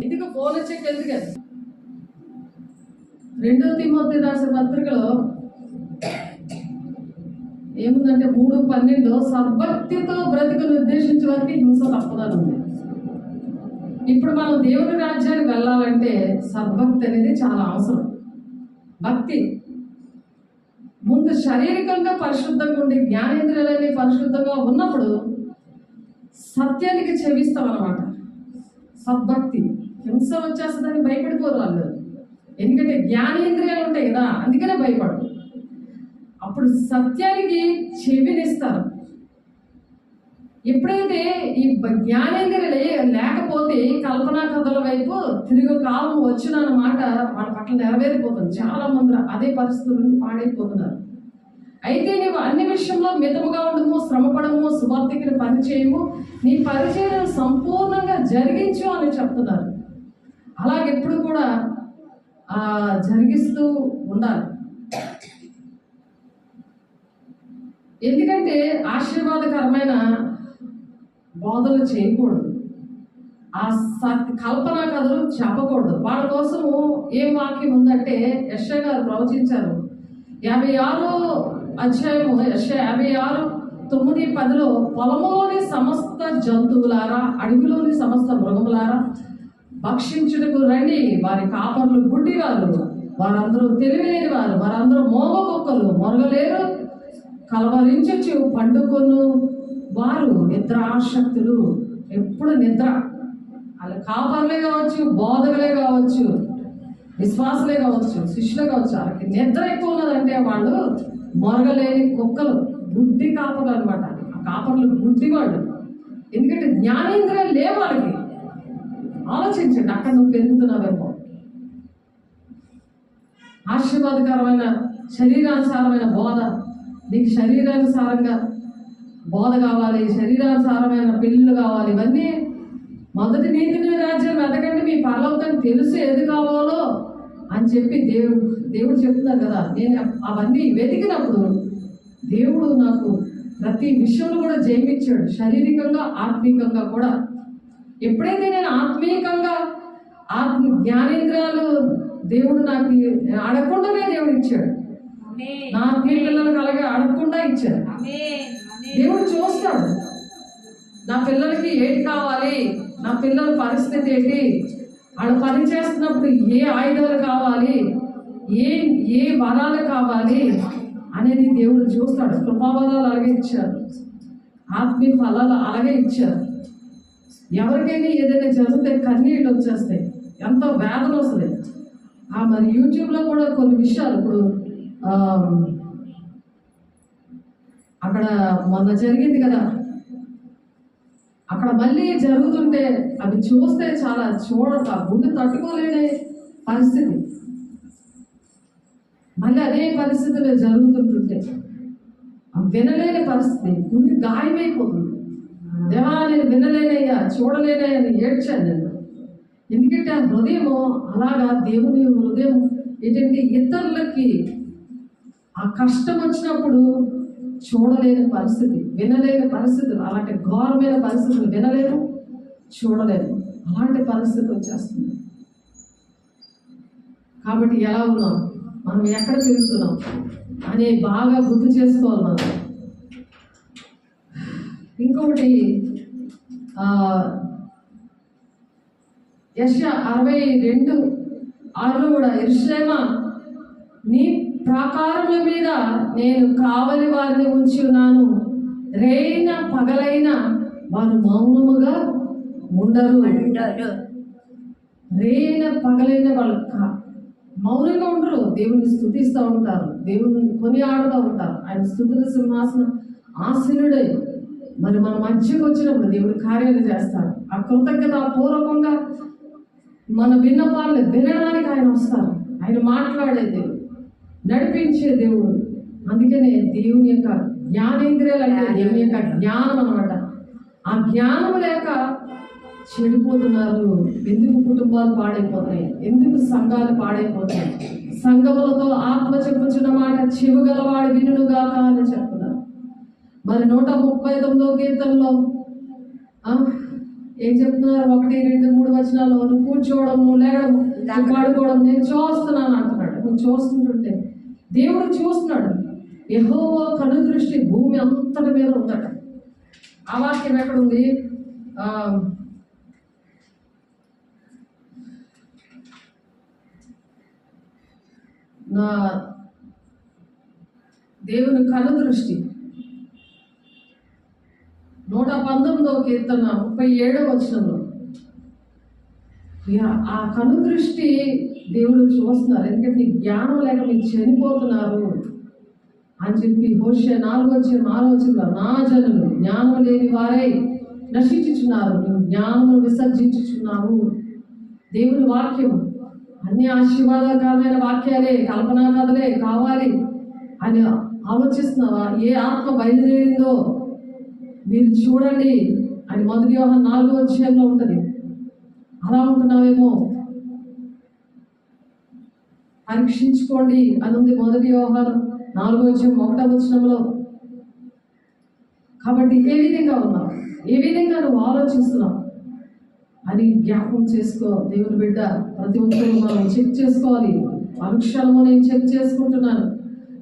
ఇందుకు ఫోన్ వచ్చాక ఎందుకు కదా 2 తిమోతి రాసిన పత్రికలో ఏముందంటే 3:12 సద్భక్తితో బ్రతుకును ఉద్దేశించే వారికి హింస తప్పదని ఉంది. ఇప్పుడు మనం దేవుని రాజ్యానికి వెళ్ళాలంటే సద్భక్తి అనేది చాలా అవసరం. భక్తి ముందు శారీరకంగా పరిశుద్ధంగా ఉండి జ్ఞానేంద్రియాలన్నీ పరిశుద్ధంగా ఉన్నప్పుడు సత్యానికి చెవిస్తాం అన్నమాట. సద్భక్తి. హింస వచ్చేస్తుందని భయపడిపోరు వాళ్ళు, ఎందుకంటే జ్ఞానేంద్రియాలు ఉంటాయి కదా, అందుకనే భయపడరు. అప్పుడు సత్యానికి చెవినిస్తారు. ఎప్పుడైతే ఈ జ్ఞానేంద్రియాలు లేకపోతే కల్పనా కథల వైపు తిరిగి కాలం వచ్చినమాట వాళ్ళ పట్ల నెరవేరిపోతుంది. చాలా మంది అదే పరిస్థితుల నుండి పాడైపోతున్నారు. అయితే నీవు అన్ని విషయంలో మితముగా ఉండము, శ్రమపడము, సువార్తికుని పరిచయము, నీ పరిచయం సంపూర్ణంగా జరిగించు అని చెప్తున్నారు. అలాగెప్పుడు కూడా జరిగిస్తూ ఉండాలి. ఎందుకంటే ఆశీర్వాదకరమైన బోధలు చేయకూడదు, ఆ కల్పన కథలు చెప్పకూడదు. వాళ్ళ కోసము ఏం వాక్యం ఉందంటే యెషయా గారు ప్రవచించారు. 56వ అధ్యాయము యెషయా 56:9-10 పొలములోని సమస్త జంతువులారా, అడవిలోని సమస్త మృగములారా, భక్షించుటకు రండి. వారి కాపర్లు గుడ్డివారు, వారందరూ తెలివిలేని వారు, వారందరూ మోగకొక్కలు, మొరగలేరు, కలవరించచ్చు పండుకొను వారు, నిద్రాశక్తులు. ఎప్పుడు నిద్ర. వాళ్ళ కాపర్లే కావచ్చు, బోధకులే కావచ్చు, విశ్వాసులే కావచ్చు, శిష్యులే కావచ్చు, వాళ్ళకి నిద్ర ఎక్కువ ఉన్నదంటే వాళ్ళు మొరగలేని కుక్కలు, గుడ్డి కాపర్లు అనమాట. ఆ కాపర్లు గుడ్డివాళ్ళు. ఎందుకంటే జ్ఞానేంద్రియాలు లేవు వాళ్ళకి. ఆలోచించండి, అక్కడ నువ్వు పెరుగుతున్నావేమో. ఆశీర్వాదకరమైన శరీరానుసారమైన బోధ, నీకు శరీరానుసారంగా బోధ కావాలి, శరీరానుసారమైన పెళ్ళిళ్ళు కావాలి. ఇవన్నీ మొదటి నీతిని రాజ్యం వెతకండి, మీ పరలోకాన్ని తెలుసు ఏది కావాలో అని చెప్పి దేవుడు చెప్తున్నారు కదా. నేను అవన్నీ వెతికినప్పుడు దేవుడు నాకు ప్రతి విషయంలో కూడా జయమిచ్చాడు, శారీరకంగా ఆత్మీకంగా కూడా. ఎప్పుడైతే నేను ఆత్మీయంగా జ్ఞానేంద్రియాలు దేవుడు నాకు అడగకుండానే దేవుడు ఇచ్చాడు. నా ఆత్మీయ పిల్లలకు అలాగే అడగకుండా ఇచ్చాడు. దేవుడు చూస్తాడు నా పిల్లలకి ఏంటి కావాలి, నా పిల్లల పరిస్థితి ఏంటి, వాళ్ళు పని చేస్తున్నప్పుడు ఏ ఆయుధాలు కావాలి, ఏ వరాలు కావాలి అనేది దేవుడు చూస్తాడు. కృపావరాలు అలాగే ఇచ్చారు, ఆత్మీయ ఫలాలు అలాగే ఇచ్చారు. ఎవరికైనా ఏదైనా జరిగితే కన్నీళ్ళు వచ్చేస్తాయి, ఎంతో వేదన వస్తుంది. మరి యూట్యూబ్లో కూడా కొన్ని విషయాలు ఇప్పుడు అక్కడ మొన్న జరిగింది కదా, అక్కడ మళ్ళీ జరుగుతుంటే అవి చూస్తే చాలా గుండె తట్టుకోలేని పరిస్థితి. మళ్ళీ అదే పరిస్థితులు జరుగుతుంటుంటే వినలేని పరిస్థితి, గుండె గాయమైపోతుంది. దేవా నేను వినలేనయ్యా, చూడలేనయ్యా అని ఏడ్చాను నేను. ఎందుకంటే ఆ హృదయము అలాగా, దేవుని హృదయం ఏంటంటే ఇతరులకి ఆ కష్టం వచ్చినప్పుడు చూడలేని పరిస్థితి, వినలేని పరిస్థితులు, అలాంటి ఘోరమైన పరిస్థితులు వినలేము, చూడలేము, అలాంటి పరిస్థితి వచ్చేస్తుంది. కాబట్టి ఎలా ఉన్నాం, మనం ఎక్కడ తిరుగుతున్నాం అని బాగా గుర్తు చేసుకోవాలి మనం. ఇంకొకటి యెషయా 62:6 కూడా, యెరూషలేమా నీ ప్రాకారముల మీద నేను కావలి వారిని ఉంచి ఉన్నాను, రేయిన పగలైన వారు మౌనముగా ఉండరు. రేయిన పగలైన వాళ్ళు మౌనంగా ఉండరు, దేవుని స్తుతిస్తూ ఉంటారు, దేవుని కొనియాడుతూ ఉంటారు. ఆయన స్తుతుల సింహాసనం ఆసీనుడే. మరి మన మధ్యకు వచ్చినప్పుడు దేవుడు కార్యాలు చేస్తాడు. ఆ కృతజ్ఞత పూర్వకంగా మన విన్నపాలను వినడానికి ఆయన వస్తారు. ఆయన మాట్లాడే దేవుడు, నడిపించే దేవుడు. అందుకనే దేవుని యొక్క జ్ఞానేంద్రియాలు అంటే దేవుని యొక్క జ్ఞానం అన్నమాట. ఆ జ్ఞానం లేక చెడిపోతున్నారు. ఎందుకు కుటుంబాలు పాడైపోతాయి, ఎందుకు సంఘాలు పాడైపోతాయి? సంఘములతో ఆత్మ చెప్పుచున్న మాట చెవుగలవాడు వినుగాక అని చెప్తున్నారు. మరి 139వ కీర్తనలో ఏం చెప్తున్నారు? 1, 2, 3 వచనాల్లో నువ్వు కూర్చోవడం, నువ్వు లేవడం, నువ్వు పడుకోవడం నేను చూస్తున్నాను అంటున్నాడు. నువ్వు చూస్తుంటుంటే దేవుడు చూస్తున్నాడు. యెహోవా కనుదృష్టి భూమి అంతటి మీద ఉందట. ఆ వాక్యం ఎక్కడుంది? నా దేవుని కనుదృష్టి 119వ కీర్తన 37వ వచనంలో ఆ కనుదృష్టి దేవుడు చూస్తున్నారు. ఎందుకంటే జ్ఞానం లేక మీరు చనిపోతున్నారు అని చెప్పి హోషేయ 4:6 నా జనులు జ్ఞానం లేని వారై నశించుచున్నారు, నువ్వు జ్ఞానము విసర్జించుచున్నావు. దేవుని వాక్యం అన్ని ఆశీర్వాదకరమైన వాక్యాలే, కల్పనా కథలే కావాలి అని ఆలోచిస్తున్నావా? ఏ ఆత్మ బయలుదేరిందో మీరు చూడండి అని 1 యోహాను 4:4 ఉంటుంది. అలా ఉంటున్నావేమో పరీక్షించుకోండి అని ఉంది 1 యోహాను 4:1 కాబట్టి ఏ విధంగా ఉన్నావు, ఏ విధంగా నువ్వు ఆలోచిస్తున్నావు అని జ్ఞాపకం చేసుకో. దేవుని బిడ్డ ప్రతి ఒక్కరు మనం చెక్ చేసుకోవాలి. అనుక్షణము నేను చెక్ చేసుకుంటున్నాను,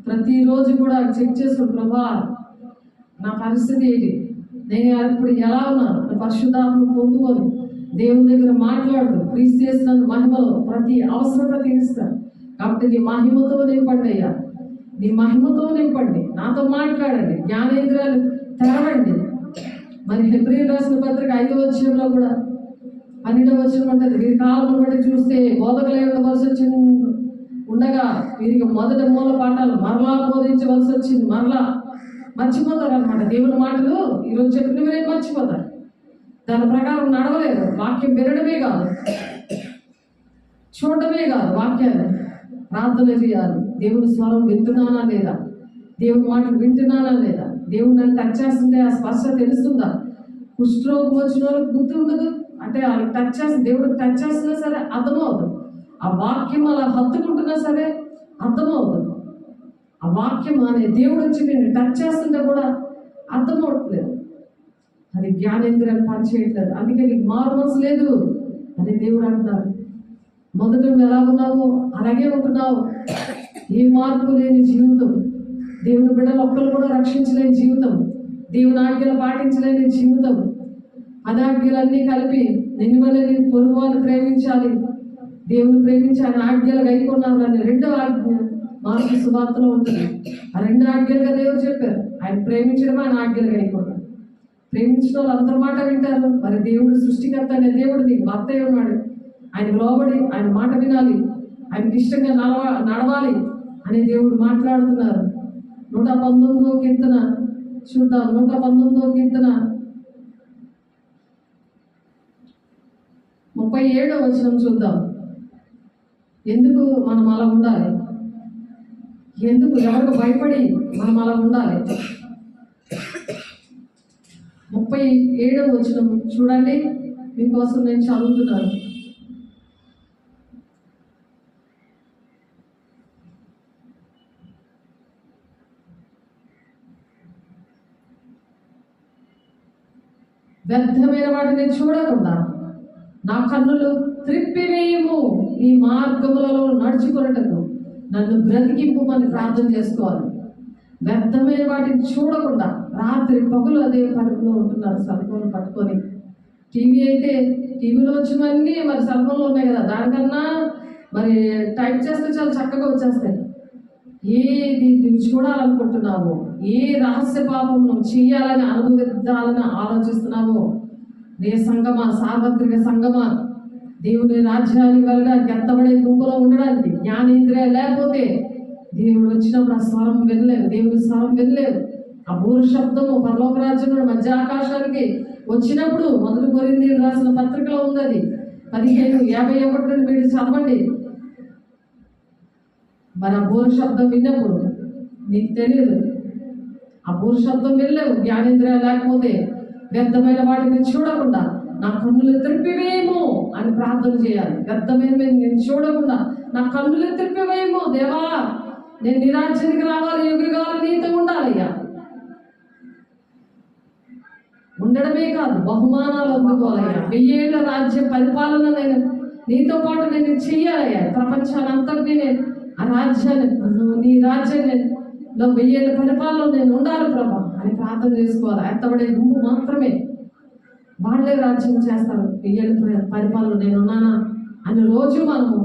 ప్రతిరోజు కూడా చెక్ చేసుకుంటు. ప్రభా నా పరిస్థితి ఏంటి, నేను ఇప్పుడు ఎలా ఉన్నాను? పరిశుద్ధాత్మ పొందుకొని దేవుని దగ్గర మాట్లాడు. క్రీస్తు చేసిన మహిమలో ప్రతి అవసరత తీరుస్తాను. కాబట్టి నీ మహిమతో నింపండి అయ్యా, నీ మహిమతో నింపండి, నాతో మాట్లాడండి, జ్ఞానేంద్రియాలు తెరవండి. మరి హెబ్రీయులు రాసిన పత్రిక 5వ అధ్యాయంలో కూడా 12వ వచనం ఉంటుంది. వీరి కాలం బట్టి చూస్తే బోధకులై ఉండవలసి వచ్చింది ఉండగా వీరికి మొదటి మూల పాఠాలు మరలా బోధించవలసి వచ్చింది. మరలా మర్చిపోతారు అనమాట. దేవుని మాటలు ఈరోజు చెప్పిన రేపు మర్చిపోతారు, దాని ప్రకారం నడవలేదు. వాక్యం వినడమే కాదు, చూడటమే కాదు, వాక్యాన్ని ప్రార్థన చేయాలి. దేవుని స్వరం వింటున్నానా లేదా, దేవుని మాటలు వింటున్నానా లేదా, దేవుడు నన్ను టచ్ చేస్తుంటే ఆ స్పర్శ తెలుస్తుందా? కుష్ఠరోగం వచ్చిన వాళ్ళకి గుర్తు ఉండదు అంటే వాళ్ళకి టచ్ చేస్తే దేవుడు టచ్ చేస్తున్నా సరే అర్థమవుతుంది. ఆ వాక్యం అలా హత్తుకుంటున్నా సరే అర్థమవుతుంది. ఆ వాక్యం అనే దేవుడు వచ్చి నేను టచ్ చేస్తుంటే కూడా అర్థమవట్లేదు. అది జ్ఞానేంద్రియాలు పనిచేయట్లేదు. అందుకే నీకు మారు మనసు లేదు అని దేవుడు అంటున్నారు. మొదట నువ్వు ఎలా ఉన్నావో అలాగే ఉంటున్నావు. ఏ మార్పు లేని జీవితం, దేవుని బిడ్డలు ఒక్కరు కూడా రక్షించలేని జీవితం, దేవుని ఆజ్ఞలు పాటించలేని జీవితం, అనాజ్ఞలన్నీ కలిపి నిన్నువలే నేను పొరుగు వారిని ప్రేమించాలి, దేవుని ప్రేమించి ఆయన ఆజ్ఞలు గైకొన్నాను అని రెండో ఆజ్ఞ మార్పు సువార్తలో ఉంటుంది. ఆ రెండు ఆజ్ఞలుగా దేవుడు చెప్పారు. ఆయన ప్రేమించడం, ఆయన ఆజ్ఞలు గైకొన్నాడు. ప్రేమించిన వాళ్ళు అందరి మాట వింటారు. మరి దేవుడు సృష్టికర్త అనే దేవుడు నీకు భర్త ఉన్నాడు. ఆయన లోబడి ఆయన మాట వినాలి, ఆయనకి ఇష్టంగా నడవాలి అనే దేవుడు మాట్లాడుతున్నారు. 119వ కీర్తన చూద్దాం. 119వ కీర్తన 37వ వచనం చూద్దాం. ఎందుకు మనం అలా ఉండాలి? ఎందుకు ఎవరికి భయపడి మనం అలా ఉండాలి? 37వ వచనం చూడండి, మీకోసం నేను చదువుతున్నాను. వ్యర్థమైన వాటిని చూడకుండా నా కన్నులు త్రిప్పివేయము, నీ మార్గములలో నడుచుకున్నటకు నన్ను బ్రతికింపుమని ప్రార్థన చేసుకోవాలి. వ్యర్థమైన వాటిని చూడకుండా రాత్రి పగులు అదే పరుగులో ఉంటున్నారు సెల్ ఫోన్ పట్టుకొని. టీవీ అయితే టీవీలో వచ్చినవన్నీ మరి సెల్ ఫోన్లో ఉన్నాయి కదా, దానికన్నా మరి టైప్ చేస్తే చాలా చక్కగా వచ్చేస్తాయి. ఏది నువ్వు చూడాలనుకుంటున్నావో, ఏ రహస్య పాపం నువ్వు చేయాలని అనుభవించాలని ఆలోచిస్తున్నావో, నీ సంగమా, సార్వత్రిక సంగమా, దేవుని రాజ్యానికి వెళ్ళడానికి, ఎత్తబడే గుంపులో ఉండడానికి జ్ఞానేంద్రియాలు లేకపోతే దేవుడు వచ్చినప్పుడు ఆ స్వరం వినలేవు, దేవుని స్వరం వినలేవు. ఆ బూర శబ్దము పరలోక రాజ్యంలో మధ్య ఆకాశానికి వచ్చినప్పుడు, మొదటి కొరింథీయులు రాసిన పత్రికలో ఉంది అది 15:51 నుండి మీరు చదవండి. మరి ఆ బూర శబ్దం విన్నప్పుడు నీకు తెలియదు, ఆ బూర శబ్దం వినలేవు జ్ఞానేంద్రియాలు లేకపోతే. వ్యర్థమైన వాటిని చూడకుండా నా కన్నులు త్రిప్పివేయము అని ప్రార్థన చేయాలి. వ్యర్థమైన నేను చూడకుండా నా కన్నులు త్రిప్పివేయము దేవా, నేను నిరాజ్యానికి రావాలి, యుగయుగాలు నీతో ఉండాలయ్యా. ఉండడమే కాదు, బహుమానాలు అందుకోవాలయ్యా. 1000 ఏళ్ల రాజ్య పరిపాలన నేను నీతో పాటు నేను చెయ్యాలయ్యా. ప్రపంచానంతటినీ నేను ఆ రాజ్యాన్ని, నీ రాజ్యాన్ని 1000 ఏళ్ల పరిపాలన నేను ఉండాలి ప్రభా అని ప్రార్థన చేసుకోవాలి. ఎత్తబడే గుంపు మాత్రమే వాళ్ళే రాజ్యం చేస్తారు. 1000 ఏళ్ల పరిపాలన నేను ఉన్నానా అని రోజు మనము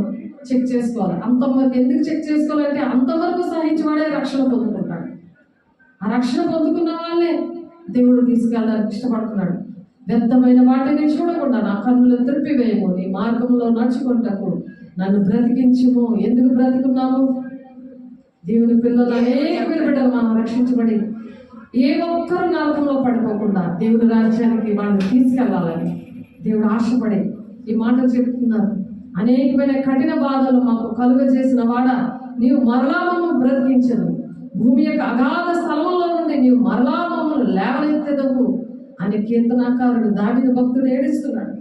చెక్ చేసుకోవాలి. అంతవరకు ఎందుకు చెక్ చేసుకోవాలంటే అంతవరకు సహించేవాడే రక్షణ పొందుకుంటాడు. ఆ రక్షణ పొందుకున్న వాళ్ళే దేవుడు తీసుకెళ్ళడానికి ఇష్టపడుతున్నాడు. వ్యర్థమైన వాటిని చూడకుండా నా కన్నులు త్రిప్పివేయము, నీ మార్గంలో నడుచుకుంటకు నన్ను బ్రతికించుము. ఎందుకు బ్రతికున్నాము? దేవుని పిల్లలు అనేక బిడ్డలు మనం రక్షించబడి ఏ ఒక్కరు నరకంలో పడిపోకుండా దేవుని రాజ్యానికి వాళ్ళని తీసుకెళ్లాలని దేవుడు ఆశపడి ఈ మాటలు చెప్తున్నారు. అనేకమైన కఠిన బాధలు మాకు కలుగజేసిన వాడ, నీవు మరలా మమ్మల్ని బ్రతికించదు, భూమి యొక్క అగాధ స్థలంలో నుండి నీవు మరలా మమ్మల్ని లేవనెత్తెదవు అని కీర్తనాకారుడు దావీదు భక్తుడు ఏడుస్తున్నాడు.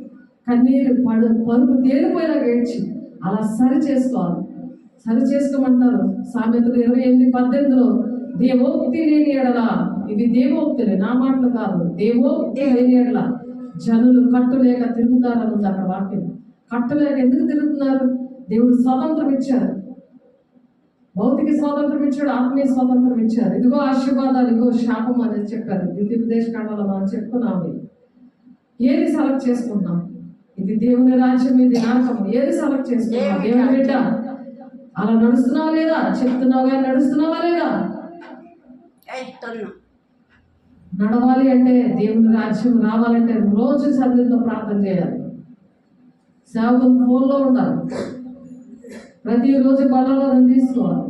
కన్నీరు పరుపు తేలిపోయినా ఏడ్చి అలా సరి చేసుకోవాలి. సరి చేసుకోమంటారు. సామెతలు 28:18 దేవోక్తి లేని ఎడల, ఇవి దేవోక్తులే, నా మాటలు కాదు, దేవోక్తి లేని ఎడల జనులు కట్టులేక తిరుగుతారని ఉంది అక్కడ వాక్యం. కట్టులేక ఎందుకు తిరుగుతున్నారు? దేవుడు స్వాతంత్రం ఇచ్చారు, భౌతిక స్వాతంత్రం ఇచ్చాడు, ఆత్మీయ స్వాతంత్రం ఇచ్చారు. ఇదిగో ఆశీర్వాదాలు, ఇదిగో శాపం అనేది చెప్పారు. ద్వితీయోపదేశకాండంలో మనం చెప్పుకున్నాము. ఏది సెలెక్ట్ చేసుకుంటున్నాం? ఇది దేవుని రాజ్యం, ఇది నరకం. ఏది సెలెక్ట్ చేసుకుంటున్నాం? దేవుని బిడ్డ అలా నడుస్తున్నావా లేదా? చెప్తున్నావా కానీ నడుస్తున్నావా లేదా? నడవాలి అంటే, దేవుని రాజ్యం రావాలంటే రోజు సన్నిధిలో ప్రార్థన చేయాలి. సేవకులు ఫోన్లో ఉండాలి, ప్రతిరోజు బలలో తీసుకోవాలి.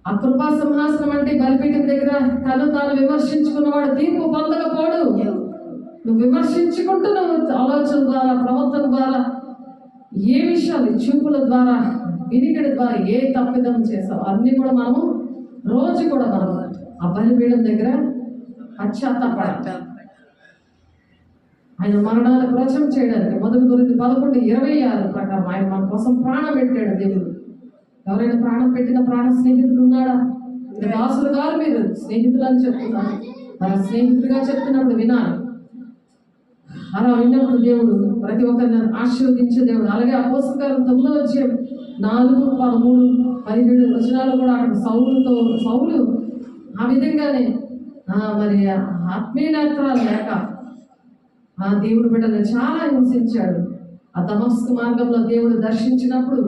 ఆ కృపా సింహాసనం అంటే బలిపీఠం దగ్గర తను తాను విమర్శించుకున్నవాడు తీర్పు పొందకపోడు. నువ్వు విమర్శించుకుంటూ నువ్వు ఆలోచన ద్వారా, ప్రవర్తన ద్వారా, ఏ విషయాలు, చూపుల ద్వారా, వినికిడి ద్వారా ఏ తప్పిదం చేసావు అన్నీ కూడా మనము రోజు కూడా మనం ఆ బలిపీఠం దగ్గర పశ్చాత్తాపడాలి. ఆయన మరణాన్ని ప్రచారం చేయడానికి 1 Corinthians 11:26 ప్రకారం ఆయన మన కోసం ప్రాణం పెట్టాడు దేవుడు. ఎవరైనా ప్రాణం పెట్టిన ప్రాణ స్నేహితుడు ఉన్నాడా? దాసులు గారు మీరు స్నేహితులు అని చెప్తున్నారు. మన స్నేహితుడిగా చెప్తున్నప్పుడు వినాలి. అలా విన్నప్పుడు దేవుడు ప్రతి ఒక్కరిని ఆశీర్వదించే దేవుడు. అలాగే అపోస్తలుల కార్యం 9:4-13-17 కూడా అక్కడ సౌలు ఆ విధంగానే మరి ఆత్మీయ నేత్రాలు లేక ఆ దేవుడు బిడ్డలను చాలా హింసించాడు. ఆ దమస్కు మార్గంలో దేవుడు దర్శించినప్పుడు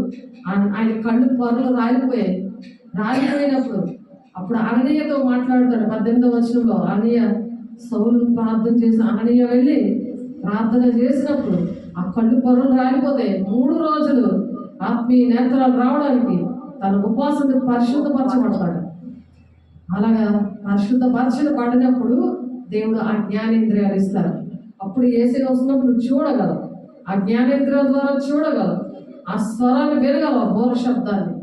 ఆయన కళ్ళు పొరలు రాలిపోయినప్పుడు అప్పుడు అననీయతో మాట్లాడతాడు. 18వ వచనంలో అననీయ సౌలును ప్రార్థన చేసి అననీయ వెళ్ళి ప్రార్థన చేసినప్పుడు ఆ కళ్ళు పొరలు రాలిపోతాయి. 3 రోజులు ఆత్మీయ నేత్రాలు రావడానికి తన ఉపవాసం పరిశుద్ధపరచబడతాడు. అలాగా పరిశుద్ధపరచబడినప్పుడు దేవుడు ఆ జ్ఞానేంద్రియాలు ఇస్తారు. అప్పుడు యేసయ్య వస్తున్నప్పుడు చూడగలవు, ఆ జ్ఞానేంద్రియాల ద్వారా చూడగలవు, ఆ స్వరాన్ని వినగలవు, బోర శబ్దాన్ని.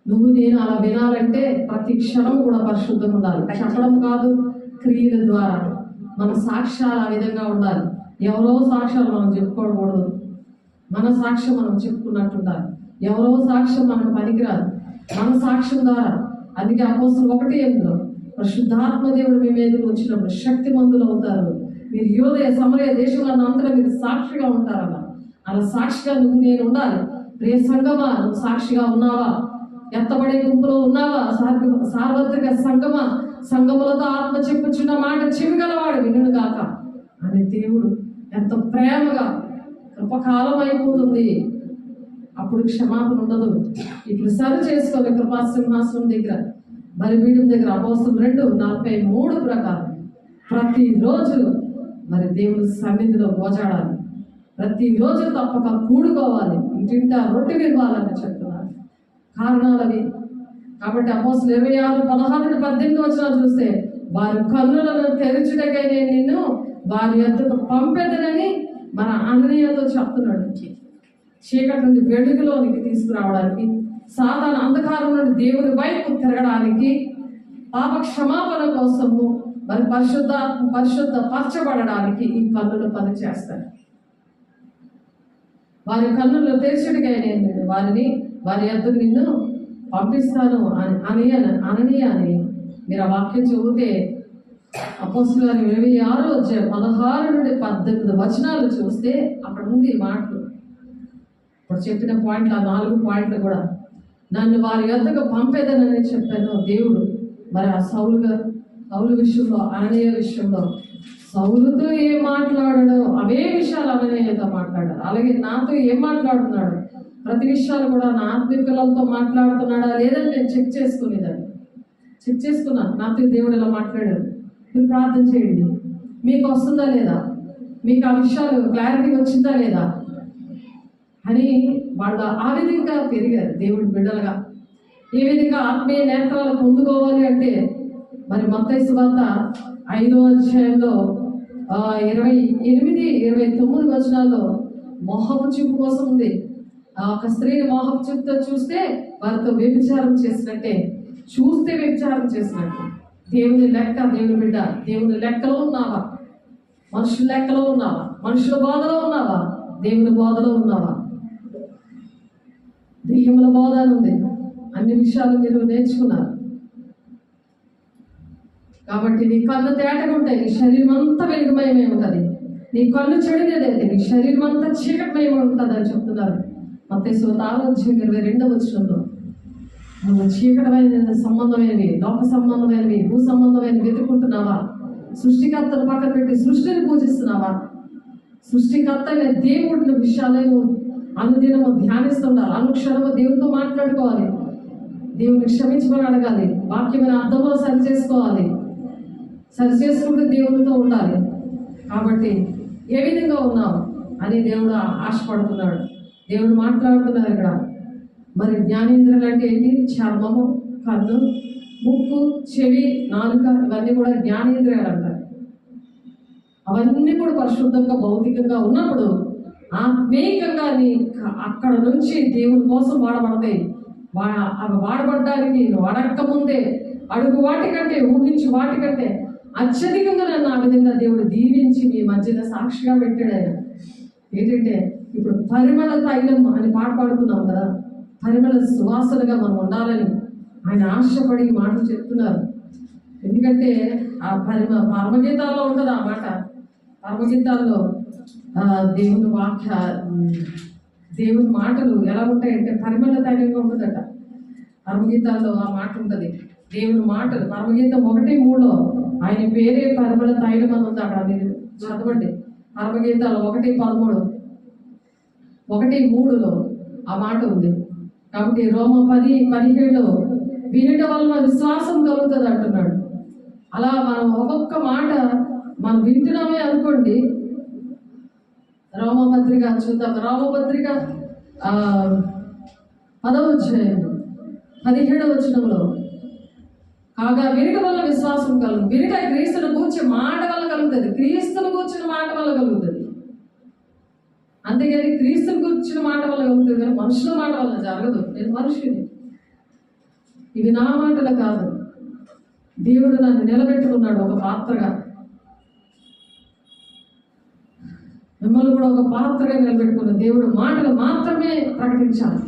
నువ్వు నేను అలా వినాలంటే ప్రతి క్షణం కూడా పరిశుద్ధంగా ఉండాలి. చెప్పడం కాదు, క్రియల ద్వారా మన సాక్ష్యాలు ఆ విధంగా ఉండాలి. ఎవరో సాక్ష్యాలు మనం చెప్పుకోకూడదు, మన సాక్ష్యం మనం చెప్పుకున్నట్టు ఉండాలి. ఎవరో సాక్ష్యం మనకు పనికిరాదు, మన సాక్ష్యం ద్వారా. అందుకే అపోస్తలులు 1:8 పరిశుద్ధాత్మ దేవుడు మీ మీదకు వచ్చినప్పుడు శక్తిమంతులు అవుతారు, మీరు యోదయ సమరయ దేశంలో అంతా మీరు సాక్షిగా ఉంటారన్న. అలా సాక్షిగా నువ్వు నేను ఉండాలి. ప్రియ సంగమా, నువ్వు సాక్షిగా ఉన్నావా? ఎత్తబడే గుంపులో ఉన్నావా? సార్వత్రిక సంగములతో ఆత్మ చెప్పుచున్న మాట చెవిగలవాడు వినుడు గాక అని దేవుడు ఎంత ప్రేమగా. కృపకాలం అయిపోతుంది, అప్పుడు క్షమాపణ ఉండదు. ఇప్పుడు సరి చేసుకోవాలి. కృపా సింహాసనం దగ్గర, బలిపీఠం దగ్గర అపోస్తలులు 2:43 ప్రకారం ప్రతిరోజు మరి దేవుని సన్నిధిలో గోజాడాలి. ప్రతిరోజు తప్పక కూడుకోవాలి, ఇంటింటా రొట్టె విరవాలని చెప్తున్నారు. కారణాలవి. కాబట్టి అపోస్తలులు 26:16-18 చూస్తే వారి కన్నులను తెరచుటకై నేను నిన్ను వారి యొద్దకు పంపెదనని మన అననీయతో చెప్తున్నాడు. చీకటి నుండి వెలుగులోనికి తీసుకురావడానికి, సాతాను అంధకారం నుండి దేవుని వైపు తిరగడానికి, పాప క్షమాపణ కోసము మరి పరిశుద్ధపరచబడడానికి ఈ కన్నులు పనిచేస్తాయి. వారి కన్నులు తెరచుటకై నేను వారి యొద్దకు నిన్ను పంపిస్తాను అననీయ అని మీరు ఆ వాక్యం చదివితే అపోస్తలుల 26:16-18 చూస్తే అక్కడ ఉంది ఈ మాటలు. ఇప్పుడు చెప్పిన పాయింట్లు, ఆ 4 పాయింట్లు కూడా నన్ను వారి యొద్దకు పంపేదనని చెప్పాను దేవుడు. మరి ఆ సౌలు విషయంలో, అననీయ విషయంలో సౌలుతో ఏం మాట్లాడాడో అవే విషయాలు అననీయతో మాట్లాడాడు. అలాగే నాతో ఏం మాట్లాడుతున్నాడు, ప్రతి విషయాలు కూడా నా ఆత్మీయ పిల్లలతో మాట్లాడుతున్నాడా లేదని నేను చెక్ చేసుకున్నాను. నాతో దేవుడు ఇలా మాట్లాడాడు, మీరు ప్రార్థన చేయండి, మీకు వస్తుందా లేదా, మీకు ఆ విషయాలు క్లారిటీ వచ్చిందా లేదా అని వాళ్ళు ఆ విధంగా పెరిగారు దేవుడి బిడ్డలుగా. ఏ విధంగా ఆత్మీయ నేత్రాలు పొందుకోవాలి అంటే మరి మత్తయి సువార్త 5వ అధ్యాయంలో 28-29 మోహపు చూపు కోసం ఉంది. ఒక స్త్రీని మోహపు చూపుతో చూస్తే వారితో వ్యభిచారం చేసినట్టే, చూస్తే వ్యభిచారం చేసినట్టు. దేవుని బిడ్డ, దేవుని లెక్కలో ఉన్నావా, మనుషుల లెక్కలో ఉన్నావా, మనుషుల బోధలో ఉన్నావా, దేవుని బోధలో ఉన్నావా? దెయ్యముల బోధ ఉంది. అన్ని విషయాలు మీరు నేర్చుకున్నారు కాబట్టి నీ కళ్ళు తేటగా ఉంటాయి, నీ శరీరం అంతా వెలుగుమయమే ఉంటుంది. నీ కళ్ళు చెడినదైతే నీ శరీరం అంతా చీకటిమయమే ఉంటుంది అని చెప్తున్నారు. మత్తయి 6:22 నువ్వు చీకటమైన సంబంధమైనవి, లోక సంబంధమైనవి, భూ సంబంధమైనవి వెతుకుంటున్నావా? సృష్టికర్తను పక్కన పెట్టి సృష్టిని పూజిస్తున్నావా? సృష్టికర్త అయిన దేవుడి విషయాలే అనుదినము ధ్యానిస్తుండాలి. అనుక్షణము దేవుడితో మాట్లాడుకోవాలి, దేవుని క్షమించమని అడగాలి, వాక్యమైన అర్థంలో సరి చేసుకుంటూ దేవునితో ఉండాలి. కాబట్టి ఏ విధంగా ఉన్నావు అని దేవుడు ఆశపడుతున్నాడు. దేవుడు మాట్లాడుతున్నారు ఇక్కడ. మరి జ్ఞానేంద్రియాలు అంటే ఏంటి? చర్మము, కన్ను, ముక్కు, చెవి, నాలుక, ఇవన్నీ కూడా జ్ఞానేంద్రియాలు అంటారు. అవన్నీ కూడా పరిశుద్ధంగా భౌతికంగా ఉన్నప్పుడు ఆత్మీయంగా అక్కడ నుంచి దేవుని కోసం వాడబడతాయి. అవి వాడబడ్డానికి నువ్వు అడక్క ముందే, అడుగు వాటికంటే, ఊహించి వాటికంటే అత్యధికంగా నన్ను ఆ విధంగా దేవుడు దీవించి మీ మధ్యన సాక్షిగా పెట్టాడు ఆయన. ఏంటంటే ఇప్పుడు పరిమళ తైలం అని పాట పాడుకున్నాం కదా, పరిమళ సువాసనగా మనం ఉండాలని ఆయన ఆశపడి ఈ మాటలు చెప్తున్నారు. ఎందుకంటే ఆ పరమగీతాల్లో ఉంటుంది ఆ మాట. పరమగీతాల్లో దేవుని వాక్య దేవుని మాటలు ఎలా ఉంటాయంటే పరిమళ తైలంగా ఉంటుందట. పరమగీతాల్లో ఆ మాట ఉంటుంది. దేవుని మాటలు పరమగీతం 1:3 ఆయన పేరే పరిమళ తైలం అని ఉంది. అక్కడ మీరు చదవండి. పరమగీతాలు 1:13 1:3 ఆ మాట ఉంది. కాబట్టి రోమ 10:17 వినట వలన విశ్వాసం కలుగుతుంది అంటున్నాడు. అలా మనం ఒక్కొక్క మాట మనం వింటున్నామే అనుకోండి. రోమపత్రిక చూద్దాం. రోమపత్రిక 10వ అధ్యాయం 17వ వచనంలో కాగా వినట వల్ల విశ్వాసం కలుగు. వినట క్రీస్తును కూర్చే మాట వల్ల కలుగుతుంది. క్రీస్తును కూర్చిన మాట వల్ల కలుగుతుంది. అంతేగాని క్రీస్తుని కూర్చిన మాట వల్ల కలుగుతుంది, కానీ మనుషుల మాట వల్ల జరగదు. నేను మనుషుని, ఇవి నా మాటలు కాదు. దేవుడు నన్ను నిలబెట్టుకున్నాడు ఒక పాత్రగా. మిమ్మల్ని కూడా ఒక పాత్రగా నిలబెట్టుకున్నాడు. దేవుడు మాటలు మాత్రమే ప్రకటించాలి.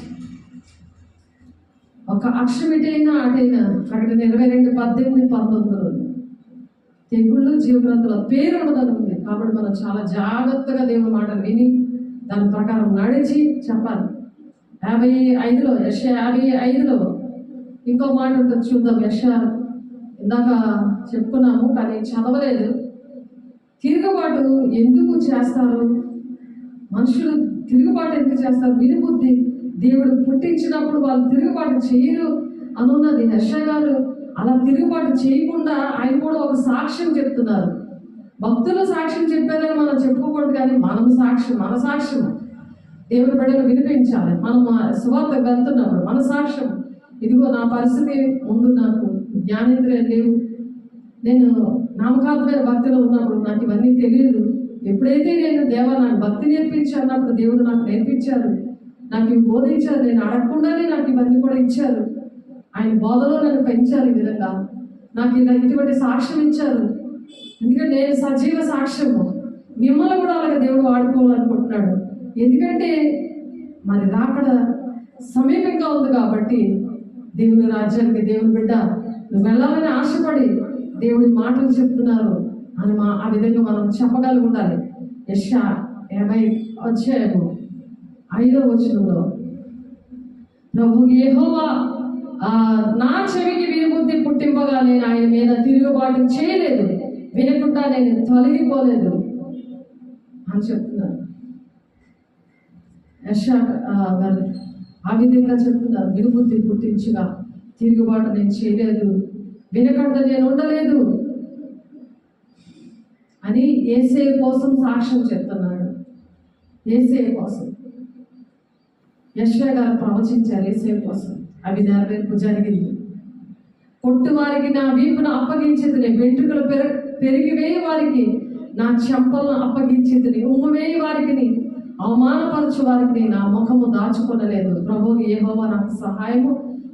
ఒక అక్షరం ఇటైనా అటైనా. ప్రకటన 22:18-19 తెగుళ్ళు జీవగ్రంథుల పేరు ఉండదని ఉంది. కాబట్టి మనం చాలా జాగ్రత్తగా దేవుని మాటలు విని దాని ప్రకారం నడిచి చెప్పాలి. 55లో యెషయా 55లో ఇంకో మాట ఉంటుంది చూద్దాం. యెషయా ఇందాక చెప్పుకున్నాము కానీ చదవలేదు. తిరుగుబాటు ఎందుకు చేస్తారు? మనుషులు తిరుగుబాటు ఎందుకు చేస్తారు? వినుబుద్ధి దేవుడు పుట్టించినప్పుడు వాళ్ళు తిరుగుబాటు చేయరు అనున్నది. యెషయా గారు అలా తిరుగుబాటు చేయకుండా ఆయన కూడా ఒక సాక్ష్యం చెప్తున్నారు. భక్తుల సాక్ష్యం చెప్పేదని మనం చెప్పుకోకూడదు, కానీ మన సాక్ష్యం దేవుడి బిడ్డలు వినిపించాలి. మనం సువార్త వెళ్తున్నప్పుడు మన సాక్ష్యం, ఇదిగో నా పరిస్థితి, ముందు నాకు జ్ఞానేంద్రియాలు లేవు, నేను నామకాత్మైన భక్తిలో ఉన్నప్పుడు నాకు ఇవన్నీ తెలియదు. ఎప్పుడైతే నేను దేవా నాకు భక్తి నేర్పించి అన్నప్పుడు దేవుడు నాకు నేర్పించారు, నాకు ఇవి బోధించారు. నేను అడగకుండానే నాకు ఇవన్నీ కూడా ఇచ్చారు. ఆయన బోధలో నన్ను పెంచారు. ఈ విధంగా నాకు ఇటువంటి సాక్ష్యం ఇచ్చారు. ఎందుకంటే నేను సజీవ సాక్ష్యము. మిమ్మల్ని కూడా అలాగే దేవుడు వాడుకోవాలనుకుంటున్నాడు. ఎందుకంటే మరి రాకడ సమీపంగా ఉంది కాబట్టి దేవుని రాజ్యానికి దేవుని బిడ్డ నువ్వు వెళ్ళాలని ఆశపడి దేవుడి మాటలు చెప్తున్నారు అని ఆ విధంగా మనం చెప్పగలిగి ఉండాలి. యెషయా 50:5 వచనంలో ప్రభు యెహోవా నా చెవికి వినుబుద్ధి పుట్టింపగా నేను ఆయన మీద తిరుగుబాటు చేయలేదు, వినకుండా నేను తొలగిపోలేదు అని చెప్తున్నారు. యెషయా గారు ఆ విధంగా చెప్తున్నారు. వినుబుద్ధి పుట్టించగా తిరుగుబాటు నేను చేయలేదు, వినకుండా నేను ఉండలేదు అని యేసయ్య కోసం సాక్ష్యం చెప్తున్నాడు. యేసయ్య కోసం యెషయా గారు ప్రవచించారు. యేసయ్య కోసం అవి నెరవేర్పు జరిగింది. కొట్టు వారికి నా వీపును అప్పగించేది, వెంట్రుకలు పెరిగివేయి వారికి నా చెంపలను అప్పగించేది, ఉమ్మవేయి వారికి అవమానపరచు వారికి నా ముఖము దాచుకొనలేదు. ప్రభువు యెహోవా నాకు సహాయము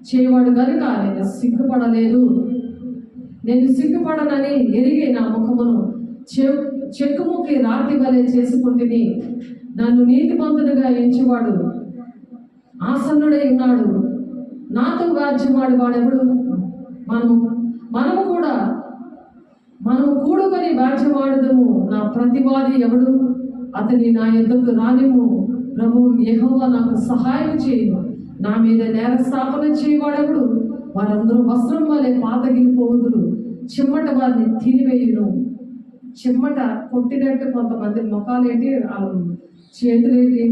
చేయవాడు కనుక నేను సిగ్గుపడలేదు. నేను సిగ్గుపడనని ఎరిగి నా ముఖమును చెక్కుముకి రాతి వలె చేసుకుంటుని. నన్ను నీతిమంతునిగా ఎంచేవాడు ఆసన్నుడై ఉన్నాడు. నాతో రాజ్యమాడు వాడెవడు? మనము కూడుకొని రాజ్యమాడుదము. నా ప్రతివాది ఎవడు? అతని నా యొద్దకు రానిమ్ము. ప్రభువు యెహోవా నాకు సహాయం చేయను. నా మీద నేరస్థాపన చేయవాడెవడు? వారందరూ వస్త్రం వలె పాతగిలిపోదురు, చిమ్మట వారిని తినివేయును. చిమ్మట కొట్టినట్టు కొంతమంది ముఖాలు ఏంటి, చేతులేంటి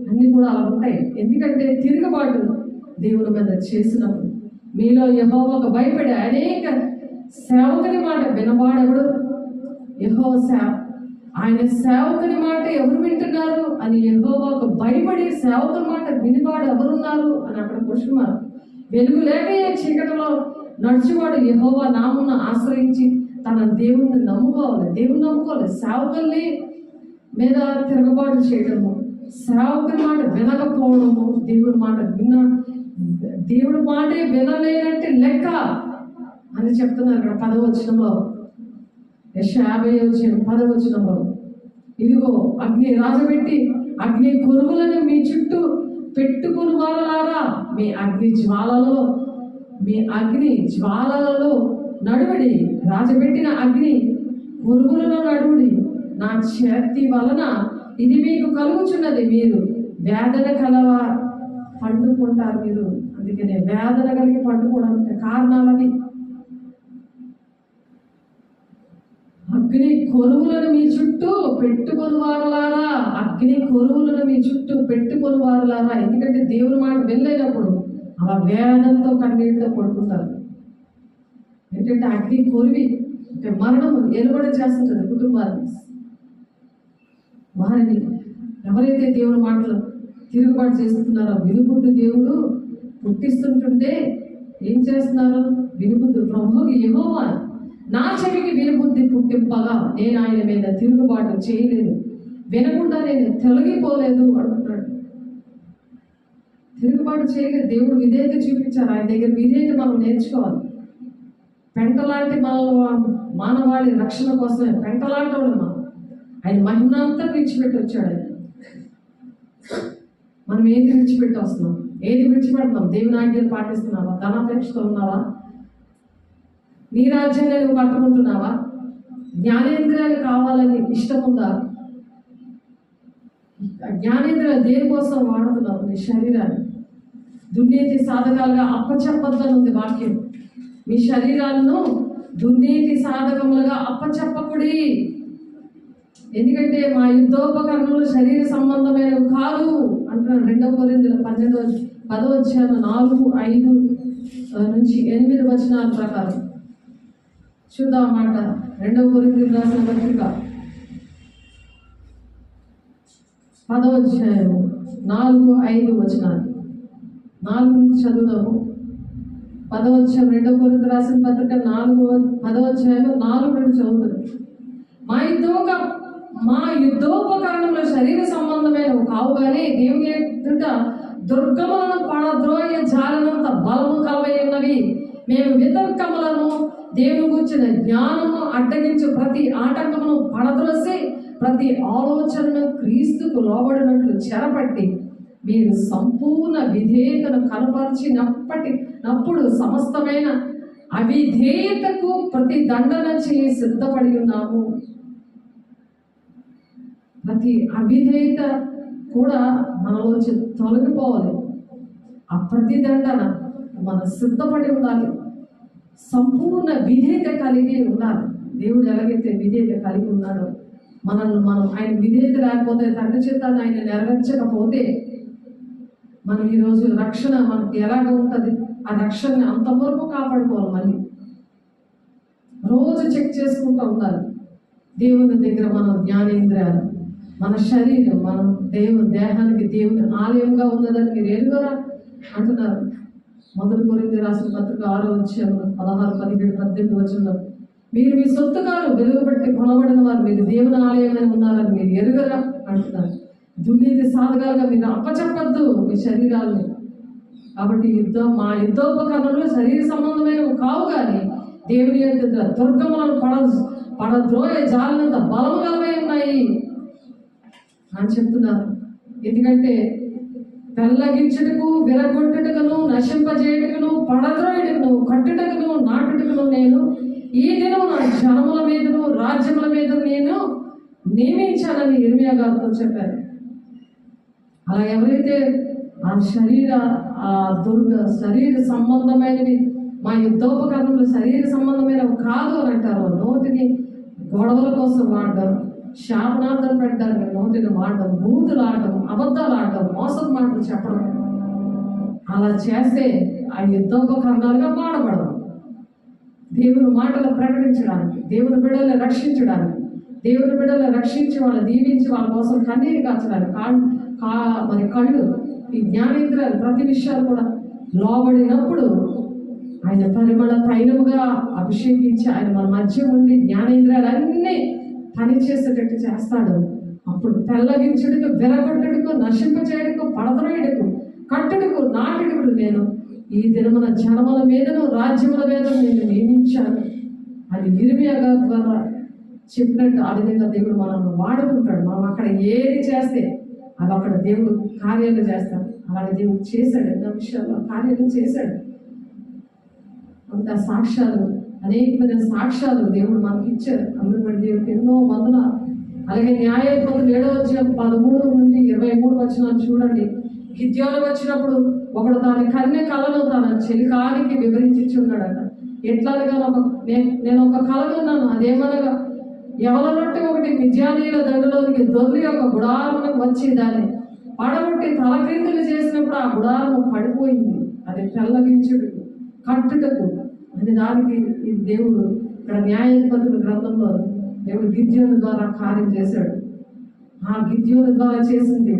అన్నీ కూడా అలా ఉంటాయి. ఎందుకంటే తిరుగుబాటు దేవుని మీద చేసినప్పుడు మీలో యెహోవాకు భయపడి అనేక సేవకుని మాట వినవాడెవడు? ఆయన సేవకుని మాట ఎవరు వింటున్నారు అని యెహోవాకు భయపడి సేవకుని మాట వినివాడు ఎవరున్నారు అని అక్కడ క్వశ్చన్ మార్క్. వెలుగు లేక చీకటిలో నడిచేవాడు యెహోవా నామమును ఆశ్రయించి తన దేవుణ్ణి నమ్ముకోవాలి. దేవుని నమ్ముకోవాలి. సేవకుల్ని మీద తిరగబాటు చేయడము, సేవకుని మాట వినకపోవడము, దేవుడి మాట దేవుడి మాటే వినలేనట్టు లెక్క అని చెప్తున్నారు ఇక్కడ 10వ వచనంలో. యెషయా 50:10 ఇదిగో అగ్ని రాజబెట్టి అగ్ని కొరువులను మీ చుట్టూ పెట్టుకుని వారలారా, మీ అగ్ని జ్వాలలలో నడువడి, రాజబెట్టిన అగ్ని కొరువులలో నడువుడి. నా చేతి వలన ఇది మీకు కలుగుచున్నది, మీరు వేదన కలవా పండుకుంటారు. మీరు అందుకనే వేదన కలిగి పండుకోవడానికి కారణాలని అగ్ని కొరువులను మీ చుట్టూ పెట్టుకొని వారలారా, అగ్ని కొరువులను మీ చుట్టూ పెట్టుకొని వారలారా. ఎందుకంటే దేవుని మాట వెళ్ళేటప్పుడు అలా వేదంతో కన్నీటితో పడుకుంటారు. ఏంటంటే అగ్ని కొరివి అంటే మరణం ఏలుబడి చేస్తుంటుంది కుటుంబాన్ని. వారిని ఎవరైతే దేవుని మాటలు తిరుగుబాటు చేస్తున్నారో వినుబుద్ధి దేవుడు పుట్టిస్తుంటుంటే ఏం చేస్తున్నారు? వినుబుద్ధి ప్రభువుకి యెహోవా నా చెవికి వినుబుద్ధి పుట్టింపగా నేను ఆయన మీద తిరుగుబాటు చేయలేదు, వినకుండా నేను తొలగిపోలేదు అంటున్నాడు. తిరుగుబాటు చేయలేదు. దేవుడు విధేయత చూపించారు. ఆయన దగ్గర విధేయత మనం నేర్చుకోవాలి. పెంటలాంటి మానవాళి రక్షణ కోసమే పెంటలాంటి వాళ్ళు మనం. ఆయన మహిమనంతా విడిచిపెట్టి వచ్చాడు. ఆయన మనం ఏది విడిచిపెట్టి వస్తున్నాం? ఏది విడిచిపెడుతున్నాం? దేవుని ఆజ్ఞలు పాటిస్తున్నావా? ధనాపేక్షతో ఉన్నావా? నీ రాజ్యాన్ని నువ్వు పట్టుకుంటున్నావా? జ్ఞానేంద్రియాలు కావాలని ఇష్టం ఉందా? జ్ఞానేంద్రియాలు దేనికోసం వాడుతున్నావు? నీ శరీరాన్ని దుర్నీతి సాధకాలుగా అప్పచెప్పద్దని ఉంది వాక్యం. మీ శరీరాలను దుర్నీతి సాధకములుగా అప్పచెప్పకుడి. ఎందుకంటే మా యుద్ధోపకరణలు శరీర సంబంధమైనవి కాదు అంటున్నాడు. 2 కొరింథీయుల 10:4-5 ప్రకారం చూద్దాం మాట. 2 కొరింథీయులకు రాసిన పత్రిక 10:4-5 4 చదువుదాము. 10 2 కొరింథీయులకు రాసిన పత్రిక 10:4 చదువుతుంది. మా యుద్ధోపకరణములు శరీర సంబంధమైనవి కావు కానీ దేవుని ఎదుట దుర్గములను పడద్రోయ జాలనంత బలము కలవై ఉన్నవి. మేము వితర్కములను దేవుని గురించిన జ్ఞానము అడ్డగించు ప్రతి ఆటంకమును పడద్రోసి ప్రతి ఆలోచనను క్రీస్తుకు లోబడినట్లు చెరపట్టి మీరు సంపూర్ణ విధేయతను కనపరిచినప్పుడు సమస్తమైన అవిధేయతకు ప్రతి దండన చేయి సిద్ధపడి ఉన్నాము. ప్రతి అవిధేయత కూడా మనలోంచి తొలగిపోవాలి. ఆ ప్రతి దండన మనం సిద్ధపడి ఉండాలి. సంపూర్ణ విధేయత కలిగి ఉండాలి. దేవుడు ఎలాగైతే విధేయత కలిగి ఉన్నాడో మనం ఆయన విధేయత లేకపోతే తండ్రి చిత్తాన్ని ఆయన నెరవేర్చకపోతే మనం ఈరోజు రక్షణ మనకి ఎలాగ ఉంటుంది? ఆ రక్షణని అంతవరకు కాపాడుకోవాలి. మళ్ళీ రోజు చెక్ చేసుకుంటూ ఉండాలి. దేవుని దగ్గర మన జ్ఞానేంద్రియాలు, మన శరీరం, మనం దేవుని దేహానికి దేవుని ఆలయంగా ఉన్నదని మీరు ఎరుగరా అంటున్నారు. 1 కొరింథీయులకు రాసిన పత్రిక 6:16-17-18 మీరు మీ సొత్తుగారు వెలుగుబట్టి కొనబడిన వారు, మీరు దేవుని ఆలయమని ఉన్నారని మీరు ఎరుగరా అంటున్నారు. దుర్నీతి సాధకాలుగా మీరు అప్పచెప్పద్దు మీ శరీరాలని. కాబట్టి మా యుద్ధోపకరణలు శరీర సంబంధమైనవి కావు కానీ దేవుని యొక్క దుర్గములను పడద్రోయ జాలినంత బలము కలవై ఉన్నాయి అని చెప్తున్నారు. ఎందుకంటే పెళ్ళగించుటకు, విరగొట్టుటకును, నశింపజేయుటకును, పడద్రోయుటకును, కట్టుటకును, నాటుటకును నేను ఈ దినం నా జనముల మీదను రాజ్యముల మీద నేను నియమించానని ఇర్మియా గారితో చెప్పారు. అలా ఎవరైతే ఆ శరీర సంబంధమైనవి మా యుద్ధోపకరణలు శరీర సంబంధమైనవి కాదు అని అంటారు, నోటిని గొడవల కోసం వాడడం, శాపనార్థం పెట్టడానికి నోటిని వాడడం, బూతులు ఆడడం, అబద్ధాలు ఆడడం, మోసం మాటలు చెప్పడం, అలా చేస్తే ఆ యుద్ధోపకరణాలుగా వాడబడడం. దేవుని మాటలు ప్రకటించడానికి, దేవుని బిడ్డలను రక్షించడానికి, దేవుని బిడ్డలను రక్షించి వాళ్ళు దీవించి వాళ్ళ కోసం కన్నీరు కాచడానికి మరి కళ్ళు, ఈ జ్ఞానేంద్రియాలు ప్రతి విషయాలు కూడా లోబడినప్పుడు ఆయన పరిమళ తైలముగా అభిషేకించి ఆయన మన మధ్య ఉండి జ్ఞానేంద్రియాలన్నీ పనిచేసేటట్టు చేస్తాడు. అప్పుడు తెల్లగించుడుకు, విరగొట్టుడుకు, నశింపచేయుడుకు, పడద్రోయుడుకు, కట్టుడుకు, నాటుడుకు నేను ఈ దినమున జనముల మీదను రాజ్యముల మీద నేను నియమించాను అని ఇర్మియా గారి ద్వారా చెప్పినట్టు ఆ విధంగా దేవుడు మనల్ని వాడుకుంటాడు. మనం అక్కడ ఏది చేస్తే అవి అక్కడ దేవుడు కార్యాలు చేస్తాడు. అలాగే దేవుడు చేశాడు, ఎన్నో విషయాల్లో కార్యాలు చేశాడు. అంత సాక్ష్యాలు, అనేకమైన సాక్ష్యాలు దేవుడు మనకి ఇచ్చారు. అందుకు బట్టి దేవుడికి ఎన్నో వందనాలు. అలాగే న్యాయాధిపతులు 7:13-23 చూడండి. గిద్యోను వచ్చినప్పుడు ఒకడు తన కన్య కళను తన చెలికానికి వివరించి ఉన్నాడట. ఎట్లాగా నేను ఒక కళ ఉన్నాను, అదేమనగా ఎవరి రొట్టె ఒకటి మిద్యానీయుల దండలోనికి దొర్లి ఒక గుడారంలోకి వచ్చి దాన్ని పడగొట్టి తలక్రిందులు చేసినప్పుడు ఆ గుడారము పడిపోయింది. అది తెల్లగించుడు కట్టుటకు అని దానికి ఈ దేవుడు ఇక్కడ న్యాయాధిపతుల గ్రంథంలో దేవుడు గిద్యోను ద్వారా కార్యం చేశాడు. ఆ గిద్యోను ద్వారా చేసింది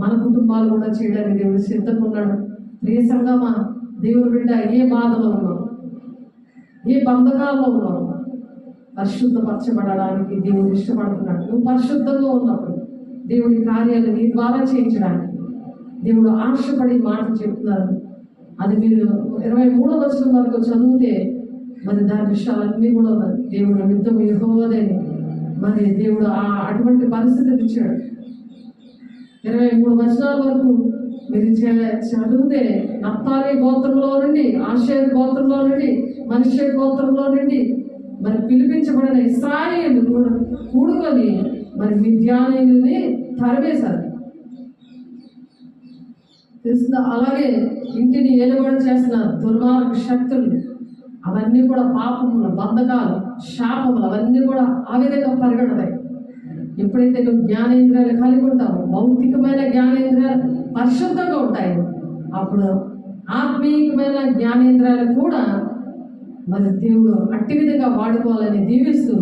మన కుటుంబాలు కూడా చేయడానికి దేవుడు సిద్ధంగా ఉన్నాడు. ప్రియ సంగమా, దేవుడు బిడ్డ, ఏ బాధలో ఉన్నావు, ఏ బంధకాల్లో ఉన్నావు, పరిశుద్ధపరచబడడానికి దేవుడు ఇష్టపడుతున్నాడు. నువ్వు పరిశుద్ధంగా ఉన్నప్పుడు దేవుడి కార్యాలు నీ ద్వారా చేయించడానికి దేవుడు ఆశపడి మాట చెప్తున్నారు. అది మీరు 23 వరకు చదివితే మరి దాని విషయాలన్నీ కూడా దేవుడు యుద్ధం యెహోవాదని మరి దేవుడు అటువంటి పరిస్థితిని ఇచ్చాడు. 23 వరకు మీరు చదివితే నప్తాలి గోత్రంలో నుండి, ఆషేరు గోత్రంలో నుండి, మనిషి గోత్రంలో నుండి మరి పిలిపించబడిన ఇశ్రాయేలు కూడా కూడుకొని మరి మిద్యానీయుల్ని తరివేశారు. తెలుస్తుందా? అలాగే ఇంటిని ఏలుబడి చేసిన దుర్మార్గ శక్తులు అవన్నీ కూడా పాపములు, బంధకాలు, శాపములు అవన్నీ కూడా ఆ విధంగా పరిగెడతాయి. ఎప్పుడైతే నువ్వు జ్ఞానేంద్రియాలు కలిగి ఉంటావో, భౌతికమైన జ్ఞానేంద్రియాలు పరిశుద్ధంగా ఉంటాయి, అప్పుడు ఆత్మీయమైన జ్ఞానేంద్రియాలు కూడా మరి దేవుడు అట్టి విధంగా వాడుకోవాలని దీవిస్తూ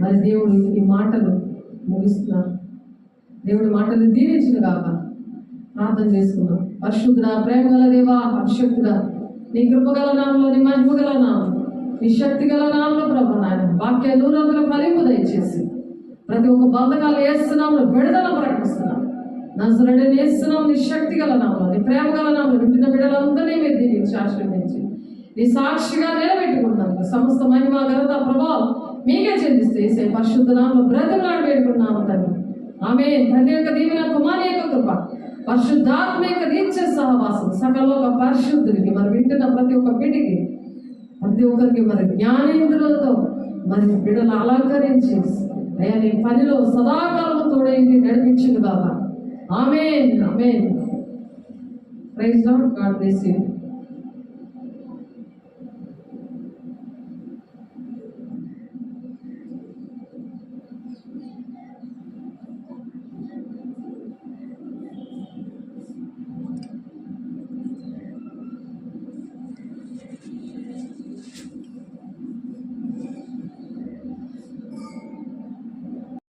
మరి దేవుడు ఈ మాటలు ముగిస్తున్నారు. దేవుడి మాటలు దీవించిన కాక ప్రార్థన చేసుకున్నాం. పరిశుద్ధుడా, ప్రేమ గల దేవా, పరిశుద్ధుడా, నీ కృపగల నామంలో, నీ మహిమగల నామం, నీ శక్తి గల నామంలో ప్రభు నాయన వాక్య నూరంలో ఫలింపు దయచేసి ప్రతి ఒక్క బంధకాలు వేస్తున్నాము, విడుదల ప్రకటిస్తున్నాం. నజరేయుడైన యేసునామములో నీ శక్తి గల నామంలో, నీ ప్రేమ గల నామంలో వింటున్న బిడ్డలందరినీ మీరు దీవించి ఆశీర్వదించి నీ సాక్షిగా నిలబెట్టుకుంటున్నాను. సమస్త మహిమ, ఘనత, ప్రభావం మీకే చెల్లిస్తే యేసయ్య పరిశుద్ధ నామములో బ్రతిమలాడి వేడుకున్నాము తండ్రి. ఆమేన్. తండ్రి యొక్క దీవెన, కుమారుని యొక్క కృప, పరిశుద్ధాత్మ యొక్క నిత్య సహవాసం సకలోక పరిశుద్ధునికి మరి వింటున్న ప్రతి ఒక్క బిడ్డకి, ప్రతి ఒక్కరికి మరి జ్ఞానేంద్రులతో మరి బిడ్డలు అలంకరించి అయ్యా నీ పనిలో సదాకాలము తోడేంటి నడిపించును గాక. ఆమేన్. ఆమేన్. Praise Lord. God bless you.